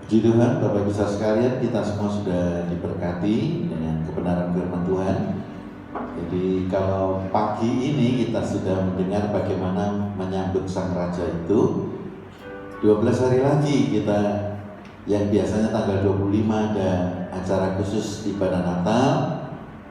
Puji Tuhan, Bapak Ibu saudara sekalian, kita semua sudah diberkati dengan kebenaran firman Tuhan. Jadi kalau pagi ini kita sudah mendengar bagaimana menyambut Sang Raja itu, 12 hari lagi kita yang biasanya tanggal 25 ada acara khusus ibadah Natal.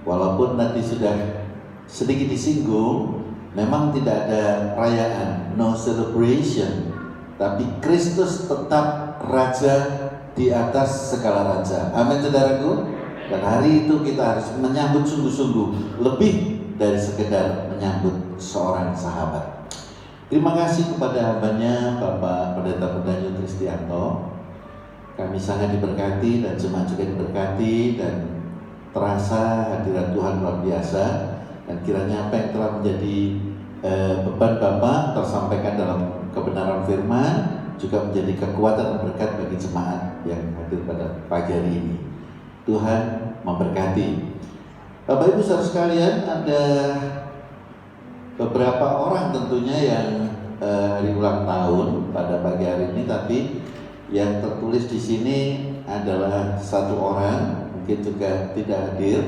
Walaupun tadi sudah sedikit disinggung, memang tidak ada perayaan, no celebration, tapi Kristus tetap Raja di atas segala raja. Amin saudaraku. Dan hari itu kita harus menyambut sungguh-sungguh, lebih dari sekedar menyambut seorang sahabat. Terima kasih kepada hambanya Bapak Pendeta Pendanyu Tristianto. Kami sangat diberkati dan jemaat juga diberkati, dan terasa hadirat Tuhan luar biasa. Dan kiranya apa yang telah menjadi beban Bapak tersampaikan dalam kebenaran firman juga menjadi kekuatan dan berkat bagi jemaat yang hadir pada pagi hari ini. Tuhan memberkati. Bapak Ibu saudara sekalian, ada beberapa orang tentunya yang hari ulang tahun pada pagi hari ini, tapi yang tertulis di sini adalah satu orang, mungkin juga tidak hadir,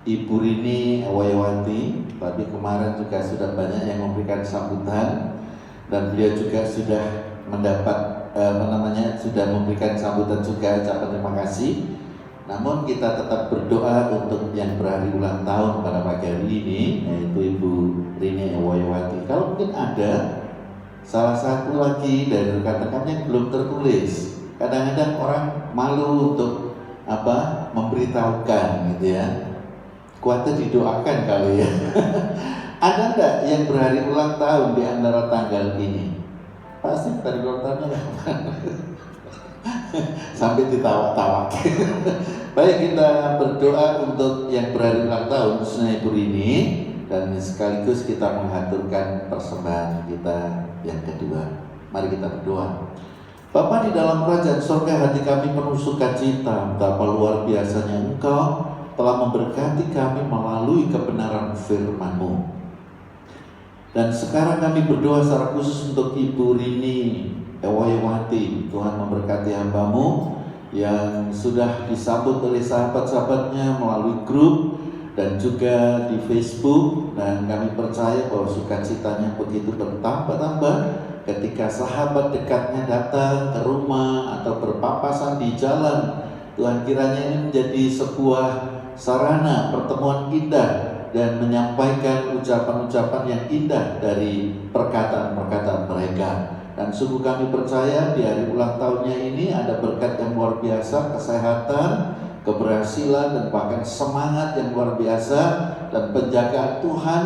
Ibu Rini Ewayawati, tapi kemarin juga sudah banyak yang memberikan sambutan dan beliau juga sudah mendapat sudah memberikan sambutan juga, ucapan terima kasih. Namun kita tetap berdoa untuk yang berhari ulang tahun pada pagi hari ini, yaitu Ibu Rini Ewayawati. Kalau mungkin ada salah satu lagi dari rekan-rekan yang belum tertulis, kadang-kadang orang malu untuk memberitahukan gitu ya. Kuatnya didoakan kali ya. Ada enggak yang berhari ulang tahun di antara tanggal ini? Pasti tadi ulang tahunnya kapan? Sampai ditawa-tawa. Baik, kita berdoa untuk yang berhari ulang tahun khususnya Ibu Rini, dan sekaligus kita mengaturkan persembahan kita yang kedua. Mari kita berdoa. Bapa di dalam kerajaan surga, hati kami penuh sukacita betapa luar biasanya Engkau telah memberkati kami melalui kebenaran firman-Mu. Dan sekarang kami berdoa secara khusus untuk Ibu Rini Ewayawati. Tuhan memberkati hamba-Mu yang sudah disambut oleh sahabat-sahabatnya melalui grup dan juga di Facebook. Dan kami percaya bahwa sukacitanya begitu bertambah-tambah ketika sahabat dekatnya datang ke rumah atau berpapasan di jalan. Tuhan, kiranya ini menjadi sebuah sarana pertemuan indah dan menyampaikan ucapan-ucapan yang indah dari perkataan-perkataan mereka. Dan sungguh kami percaya di hari ulang tahunnya ini ada berkat yang luar biasa, kesehatan, keberhasilan, dan bahkan semangat yang luar biasa, dan penjagaan Tuhan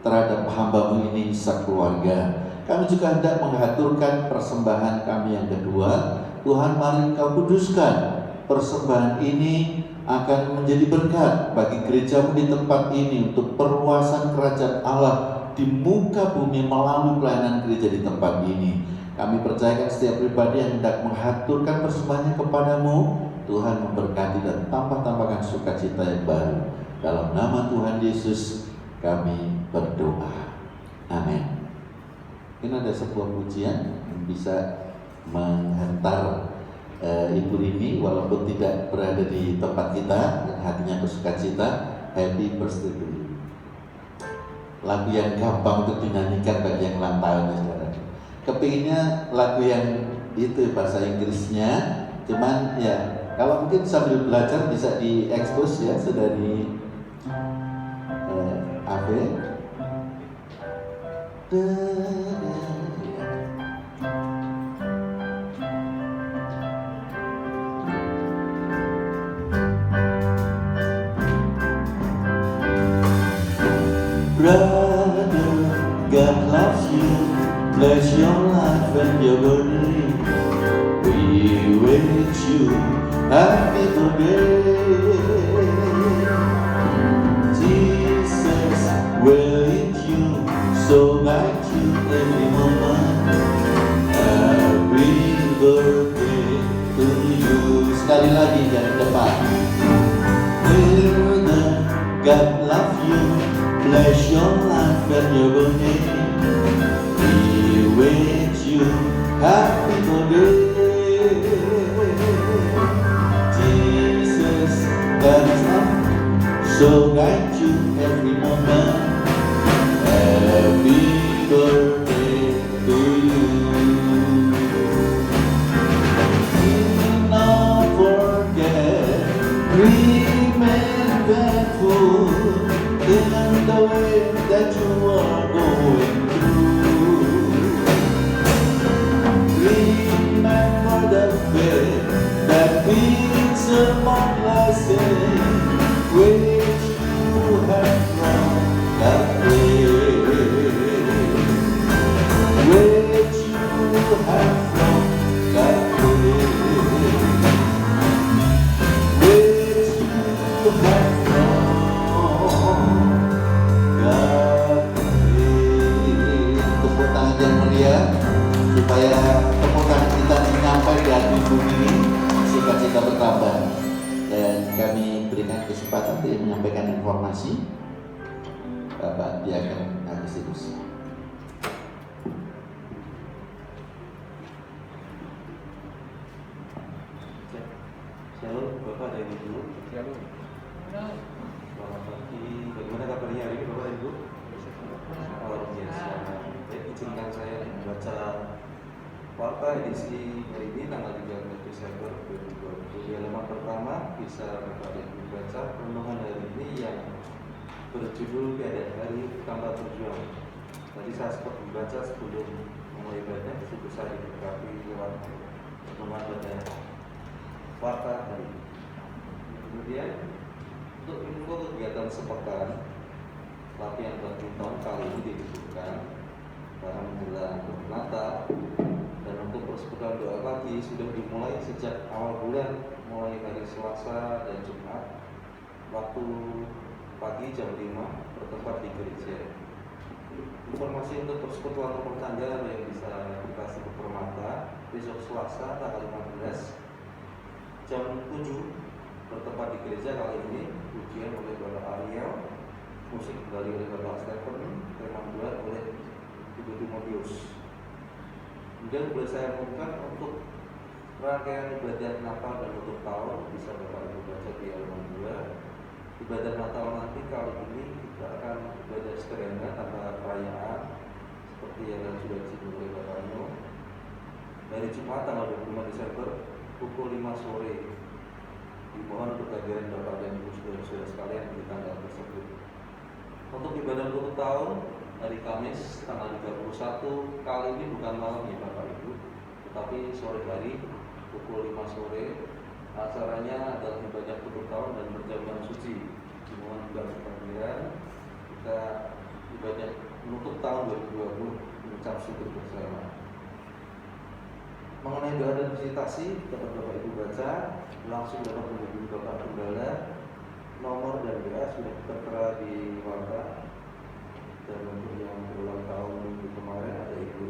terhadap hamba-Mu ini sekeluarga. Kami juga hendak mengaturkan persembahan kami yang kedua. Tuhan, mari Engkau kuduskan persembahan ini akan menjadi berkat bagi gereja-Mu di tempat ini untuk perluasan kerajaan Allah di muka bumi melalui pelayanan gereja di tempat ini. Kami percayakan setiap pribadi yang hendak mengaturkan persembahannya kepadamu, Tuhan memberkati dan tambah-tambahkan sukacita yang baru. Dalam nama Tuhan Yesus kami berdoa. Amin. Mungkin ada sebuah pujian yang bisa menghantar Ibu Rini walaupun tidak berada di tempat kita dan hatinya bersukacita. Happy birthday to you. Lagu yang gampang untuk dinyanyikan bagi yang ulang tahun, saudara. Kepinginnya lagu yang itu bahasa Inggrisnya, cuman ya kalau mungkin sambil belajar bisa diekspos ya, saudari Ave. Brother, God loves you. Bless your life and your body. We wish you happy birthday. Jesus will lead you, so guide you every moment. Happy birthday to you. Sekali lagi dari depan. Brother, God love you. Bless your life and your body. We wish you happy birthday. Jesus, God is love, so guide you every moment. Happy birthday to you. Do not forget, remain faithful in the way that you are going through. Remember the faith that leads upon blessing, which you have from that way, which you have from that way, which you have from. Tepuk tangan yang meriah supaya tepuk tangan kita sampai di hati bumi ini, sukacita bertambah. Dan kami berikan kesempatan untuk menyampaikan informasi. Bapak Diaken Agustinus. Shalom, Bapak dan Ibu. Shalom. Selamat pagi. Bagaimana kabarnya hari ini, Bapak dan Ibu? Luar biasa. Baik, izinkan saya membaca warta edisi hari ini tanggal 13 Desember 2020. Di halaman pertama bisa Bapak dan Ibu baca renungan hari ini yang berjudul Tiada Hari Tanpa Berjuang. Tadi saya sempat membaca sebelum mulai ibadah, sungguh saya diberkati lewat renungan pada warta hari ini. Kemudian untuk info kegiatan sepekan latihan badminton kali ini dibutuhkan karena menjelang Natal, dan untuk persekutuan doa pagi sudah dimulai sejak awal bulan, mulai hari Selasa dan Jumat, waktu pagi jam 5 bertempat di gereja. Informasi untuk persekutuan rumah tangga yang bisa dikasih ke Permata besok Selasa tanggal 15 jam 7 bertempat di gereja. Kali ini ujian oleh Bapak Ariel, musik kembali oleh Bapak Stephen, tema buat oleh Ibu Timotius. Kemudian boleh saya umumkan untuk rangkaian ibadah Natal dan tutup tahun bisa Bapak Ibu baca di halaman 2. Ibadah Natal nanti kali ini kita akan ibadah sederhana tanpa perayaan seperti yang sudah disebut oleh Bapak Nyo. Dari Jumat tanggal 25 Desember pukul 5 sore. Dimohon kehadiran Bapak dan Ibu saudara-saudara sekalian di tanggal tersebut. Untuk ibadah tutup tahun hari Kamis tanggal 31, kali ini bukan malam ya Bapak Ibu, tetapi sore hari pukul 5 sore. Acaranya adalah ibadah tutup tahun dan perjamuan suci. Dimohon juga kehadiran kita ibadah menutup tahun 2020 mengucap syukur bersama. Mengenai doa dan visitasi dapat Bapak Ibu baca, langsung dapat menghubungi Bapak Gembala. Nomor dan WA sudah tertera di warta. Dan untuk yang berulang tahun minggu kemarin ada Ibu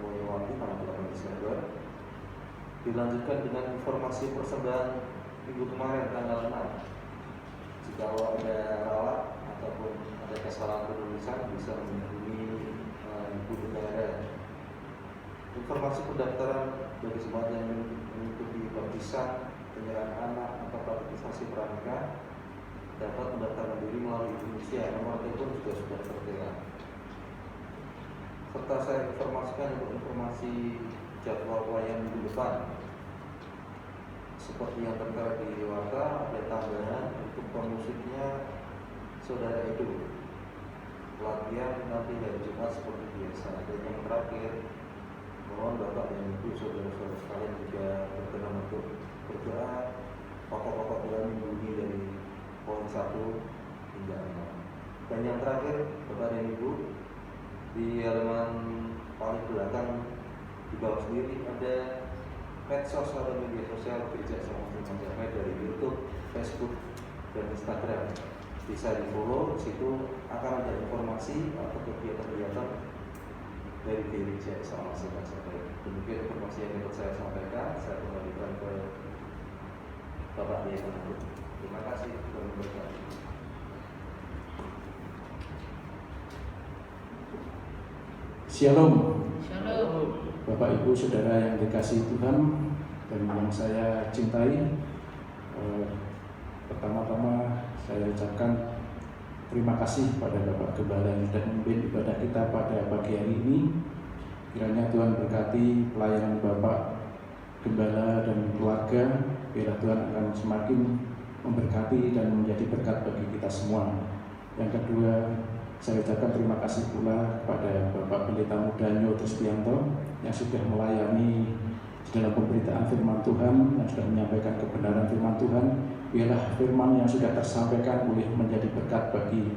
Iwati tanggal 8 Desember. Dilanjutkan dengan informasi persembahan minggu kemarin tanggal 6. Jika ada ralat ataupun ada kesalahan penulisan bisa menghubungi Ibu Negara. Informasi pendaftaran bagi jemaat yang mengikuti baptisan, penyerahan anak atau baptisasi pranikah dapat mendaftarkan diri melalui Indonesia. Nomor telepon juga sudah tertera. Serta saya informasikan untuk informasi jadwal pelayanan minggu depan. Seperti yang tertera di warta, ada tambahan untuk pemusiknya Saudara Edo. Latihan nanti hari Jumat seperti biasa. Dan yang terakhir, mohon Bapak dan Ibu saudara-saudara sekalian juga berkenan untuk berdoa pokok-pokok bulan minggu ini dari poin 1 hingga 6. Dan yang terakhir Bapak dan Ibu, di halaman paling belakang di bawah sendiri ada medsos atau media sosial Gereja Selamat Jamai dari YouTube, Facebook, dan Instagram. Bisa di follow, di situ akan ada informasi atau kegiatan-kegiatan dari gereja sama sahabat-sahabat. Demikian informasi yang dapat saya sampaikan. Saya kembalikan ke Bapak Dian. Terima kasih sudah memberkati. Shalom. Shalom. Bapak Ibu Saudara yang dikasihi Tuhan dan yang saya cintai, pertama-tama saya ucapkan terima kasih pada Bapak Gembala yang sudah memimpin ibadah kita pada pagi hari ini. Kiranya Tuhan berkati pelayanan Bapak Gembala dan keluarga. Biarlah Tuhan akan semakin memberkati dan menjadi berkat bagi kita semua. Yang kedua, saya ucapkan terima kasih pula kepada Bapak Pendeta Muda Nyo Tristianto yang sudah melayani di dalam pemberitaan firman Tuhan, yang sudah menyampaikan kebenaran firman Tuhan. Biarlah firman yang sudah tersampaikan boleh menjadi berkat bagi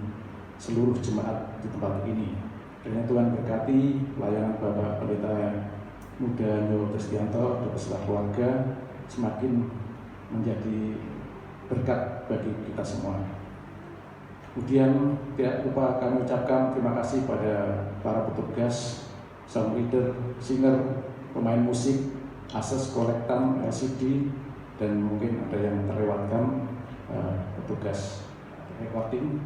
seluruh jemaat di tempat ini. Kiranya Tuhan berkati pelayanan Bapak Pendeta Muda Nyo Tristianto dan beserta keluarga semakin menjadi berkat bagi kita semua. Kemudian tidak lupa kami ucapkan terima kasih pada para petugas, sound leader, singer, pemain musik, akses kolektan, LCD, dan mungkin ada yang terlewatkan petugas recording.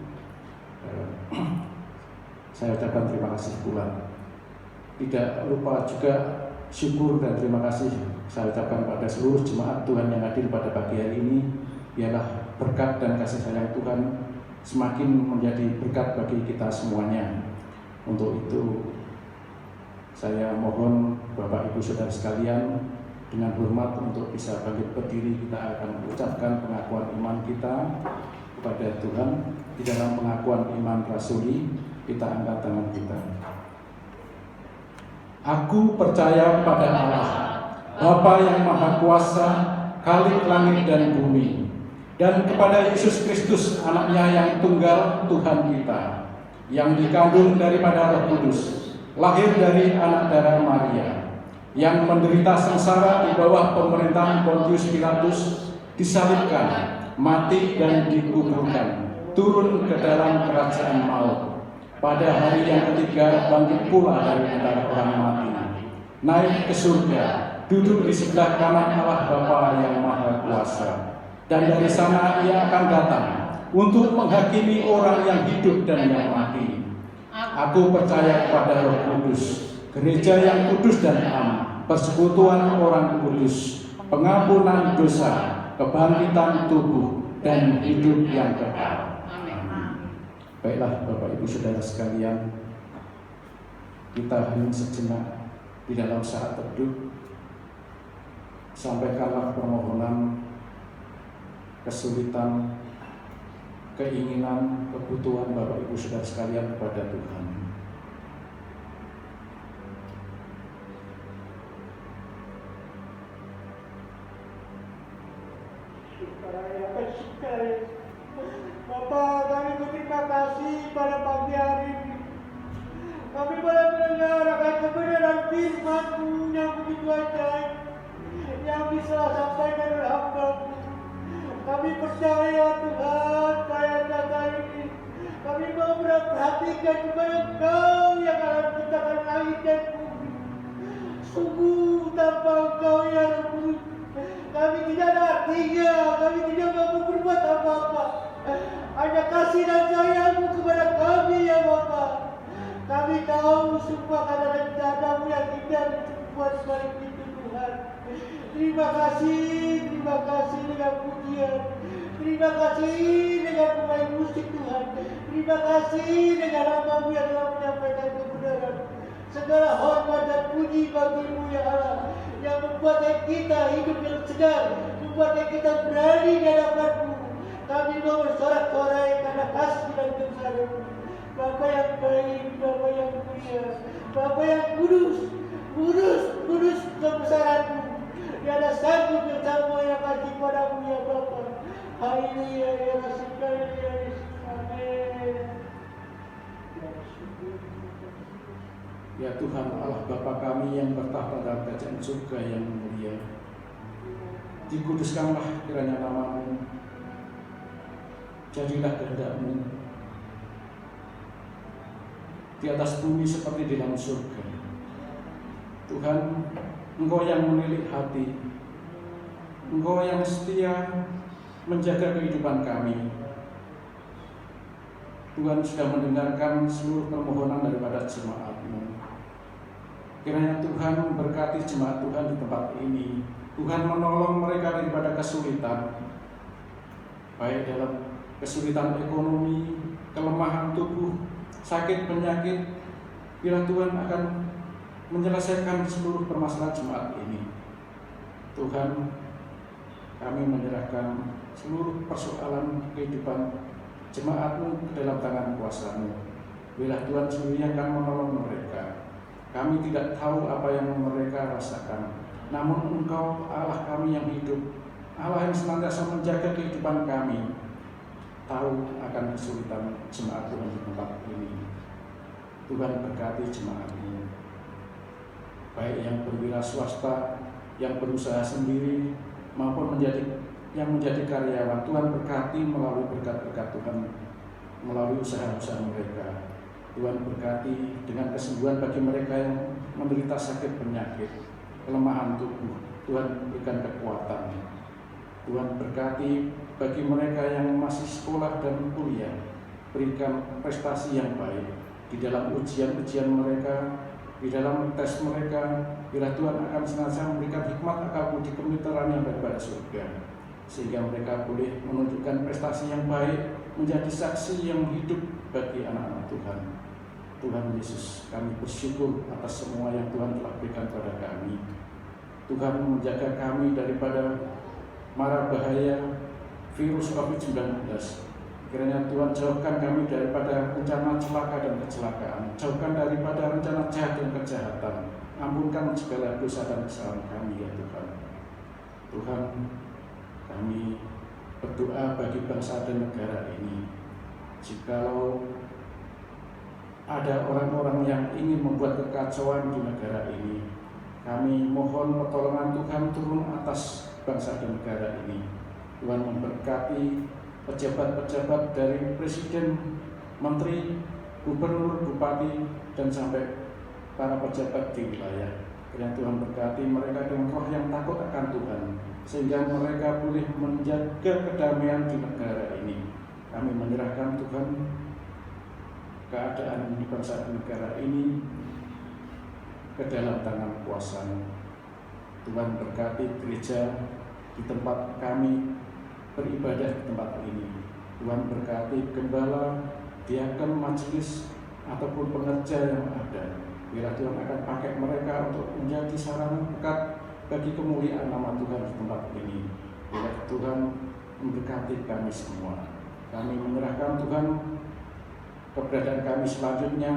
saya ucapkan terima kasih pula. Tidak lupa juga syukur dan terima kasih saya ucapkan pada seluruh jemaat Tuhan yang hadir pada pagi hari ini. Biarlah berkat dan kasih sayang Tuhan semakin menjadi berkat bagi kita semuanya. Untuk itu saya mohon Bapak Ibu Saudara sekalian dengan hormat untuk bisa bangkit berdiri. Kita akan mengucapkan pengakuan iman kita kepada Tuhan. Di dalam pengakuan iman rasuli, kita angkat tangan kita. Aku percaya pada Allah, Bapa yang Maha Kuasa, Khalik langit dan bumi, dan kepada Yesus Kristus, Anaknya yang tunggal, Tuhan kita, yang dikandung daripada Roh Kudus, lahir dari anak darah Maria, yang menderita sengsara di bawah pemerintahan Pontius Pilatus, disalibkan, mati dan dikuburkan, turun ke dalam kerajaan maut. Pada hari yang ketiga bangkit pula dari antara orang mati, naik ke surga, duduk di sebelah kanan Allah Bapa yang Maha Kuasa. Dan dari sana Ia akan datang untuk menghakimi orang yang hidup dan yang mati. Aku percaya kepada Roh Kudus, gereja yang kudus dan am, persekutuan orang kudus, pengampunan dosa, kebangkitan tubuh, dan hidup yang kekal. Baiklah Bapak Ibu Saudara sekalian, kita hening sejenak di dalam saat teduh. Sampaikanlah permohonan, kesulitan, keinginan, kebutuhan Bapak Ibu Saudara sekalian kepada Tuhan. Bapak, kami berterima kasih pada pagi hari ini. Kami boleh mendengar akan kebenaran firman-Mu yang begitu ajaib, yang bisa sampaikan oleh hamba-Mu. Kami percaya Tuhan, pada kali ini kami mau memperhatikan kepada Engkau yang akan menciptakan langit dan bumi. Sungguh tanpa Engkau ya Rabbi, kami tidak ada artinya, kami tidak mampu berbuat apa-apa. Hanya kasih dan sayang-Mu kepada kami ya Bapa. Kami tahu semua karena rencana-Mu yang indah buat sebalik itu Tuhan. Terima kasih dengan pujian. Terima kasih dengan pemain musik Tuhan. Terima kasih dengan hamba-Mu yang telah menyampaikan kebenaran. Segala hormat dan puji bagi-Mu ya Allah, yang membuat kita hidup yang segar, membuat kita berani di hadapan-Mu. Kami mau bersorak-sorai karena kasih dan kebesaran-Mu. Bapa yang baik, Bapa yang mulia, Bapa yang kudus kebesaran-Mu. Tiada sanggup bersama yang kasih padamu ya Bapa. Haleluya ya Rasulullah ya Yesus. Amin. Ya Tuhan Allah Bapa kami yang bertahta dalam kerajaan surga yang mulia, dikuduskanlah kiranya nama-Mu, jadilah kehendak-Mu di atas bumi seperti di dalam surga. Tuhan, Engkau yang menilik hati, Engkau yang setia menjaga kehidupan kami. Tuhan sudah mendengarkan seluruh permohonan daripada jemaat-Mu. Kiranya Tuhan memberkati jemaat Tuhan di tempat ini. Tuhan menolong mereka daripada kesulitan, baik dalam kesulitan ekonomi, kelemahan tubuh, sakit penyakit. Bila Tuhan akan menyelesaikan seluruh permasalahan jemaat ini. Tuhan, kami menyerahkan seluruh persoalan kehidupan jemaat-Mu ke dalam tangan kuasa-Mu. Bila Tuhan sendiri yang akan menolong mereka. Kami tidak tahu apa yang mereka rasakan, namun Engkau Allah kami yang hidup, Allah yang senantiasa menjaga kehidupan kami, tahu akan kesulitan jemaat Tuhan di tempat ini. Tuhan berkati jemaat-Mu, baik yang berwira swasta, yang berusaha sendiri, maupun yang menjadi karyawan. Tuhan berkati melalui berkat-berkat Tuhan, melalui usaha-usaha mereka. Tuhan berkati dengan kesembuhan bagi mereka yang menderita sakit penyakit, kelemahan tubuh. Tuhan berikan kekuatan. Tuhan berkati bagi mereka yang masih sekolah dan kuliah, berikan prestasi yang baik. di dalam ujian-ujian mereka, di dalam tes mereka. Bila Tuhan akan senantiasa memberikan hikmat akal budi kemiteran yang daripada surga, sehingga mereka boleh menunjukkan prestasi yang baik, menjadi saksi yang hidup bagi anak-anak Tuhan. Tuhan Yesus, kami bersyukur atas semua yang Tuhan telah berikan pada kami. Tuhan menjaga kami daripada mara bahaya virus COVID-19. Kiranya Tuhan jauhkan kami daripada rencana celaka dan kecelakaan, jauhkan daripada rencana jahat dan kejahatan. Ampunkan segala dosa dan kesalahan kami ya Tuhan. Tuhan, kami berdoa bagi bangsa dan negara ini. Jikalau ada orang-orang yang ingin membuat kekacauan di negara ini, kami mohon pertolongan Tuhan turun atas bangsa dan negara ini. Tuhan memberkati pejabat-pejabat dari presiden, menteri, gubernur, bupati, dan sampai para pejabat di wilayah. Kiranya Tuhan berkati mereka dengan roh yang takut akan Tuhan, sehingga mereka boleh menjaga kedamaian di negara ini. Kami menyerahkan Tuhan keadaan di bangsa dan negara ini ke dalam tangan kuasa-Mu. Tuhan berkati gereja di tempat kami beribadah di tempat ini. Tuhan berkati gembala, diaken, majelis, ataupun pengerja yang ada. Bila Tuhan akan pakai mereka untuk menjadi sarana berkat bagi kemuliaan nama Tuhan di tempat ini. Bila Tuhan memberkati kami semua. Kami menyerahkan Tuhan keberadaan kami selanjutnya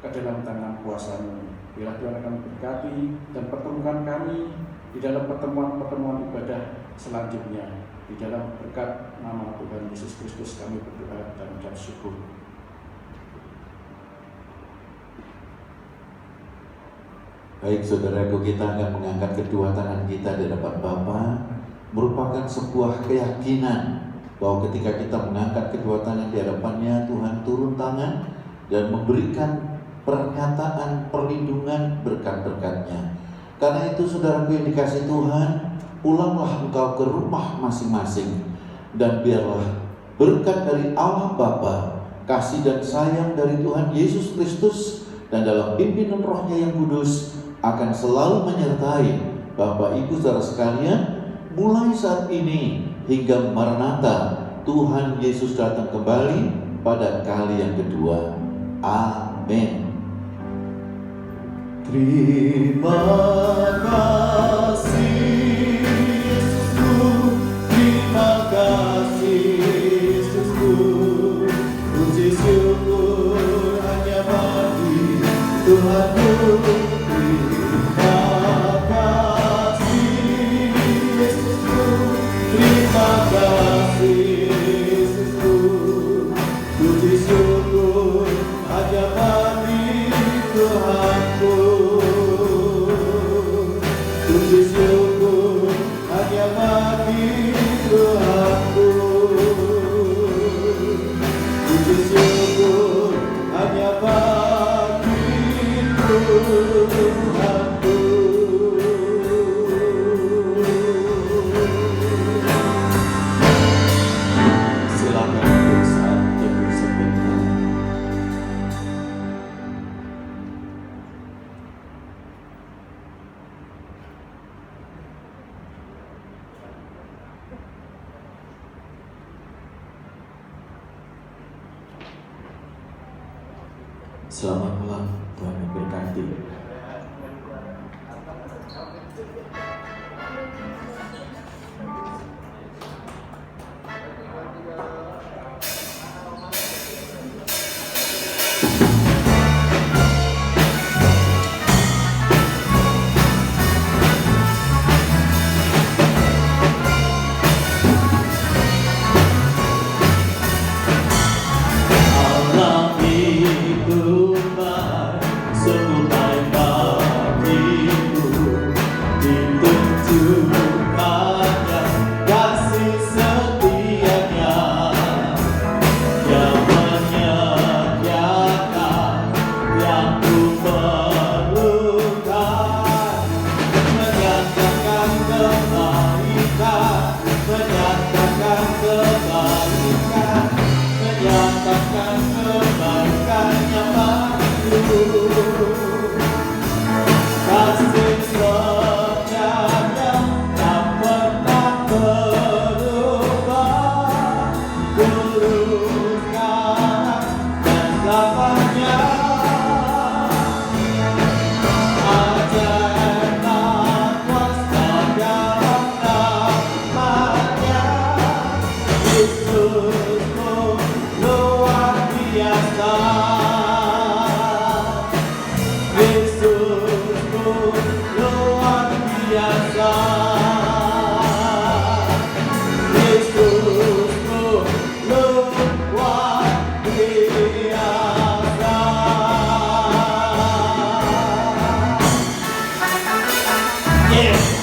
ke dalam tangan kuasa-Mu. Bila Tuhan akan memberkati dan pertemukan kami di dalam pertemuan-pertemuan ibadah selanjutnya. Di dalam berkat nama Tuhan Yesus Kristus kami berdoa dan mengucap syukur. Baik saudaraku, kita akan mengangkat kedua tangan kita di hadapan Bapa, merupakan sebuah keyakinan bahwa ketika kita mengangkat kedua tangan di hadapannya, Tuhan turun tangan dan memberikan pernyataan perlindungan berkat-berkat-Nya. Karena itu saudaraku yang dikasihi Tuhan, pulanglah engkau ke rumah masing-masing, dan biarlah berkat dari Allah Bapa, kasih dan sayang dari Tuhan Yesus Kristus, dan dalam pimpinan Roh-Nya yang kudus akan selalu menyertai Bapak Ibu saudara sekalian, mulai saat ini hingga Maranatha, Tuhan Yesus datang kembali pada kali yang kedua. Amin. Terima kasih Yesusku, terima kasih Yesusku, puji syukur hanya bagi Tuhanku. Terima kasih Yesusku, terima kasih Yesusku, puji syukur hanya bagi Tuhanku. Puji syukur hanya bagi Tuhanku. Puji syukur hanya bagi Tuhanku. Silakan untuk saat teduh sebentar. Selamat malam, Tuhan memberkati. Allah itu baik, sungguh baik. Amin.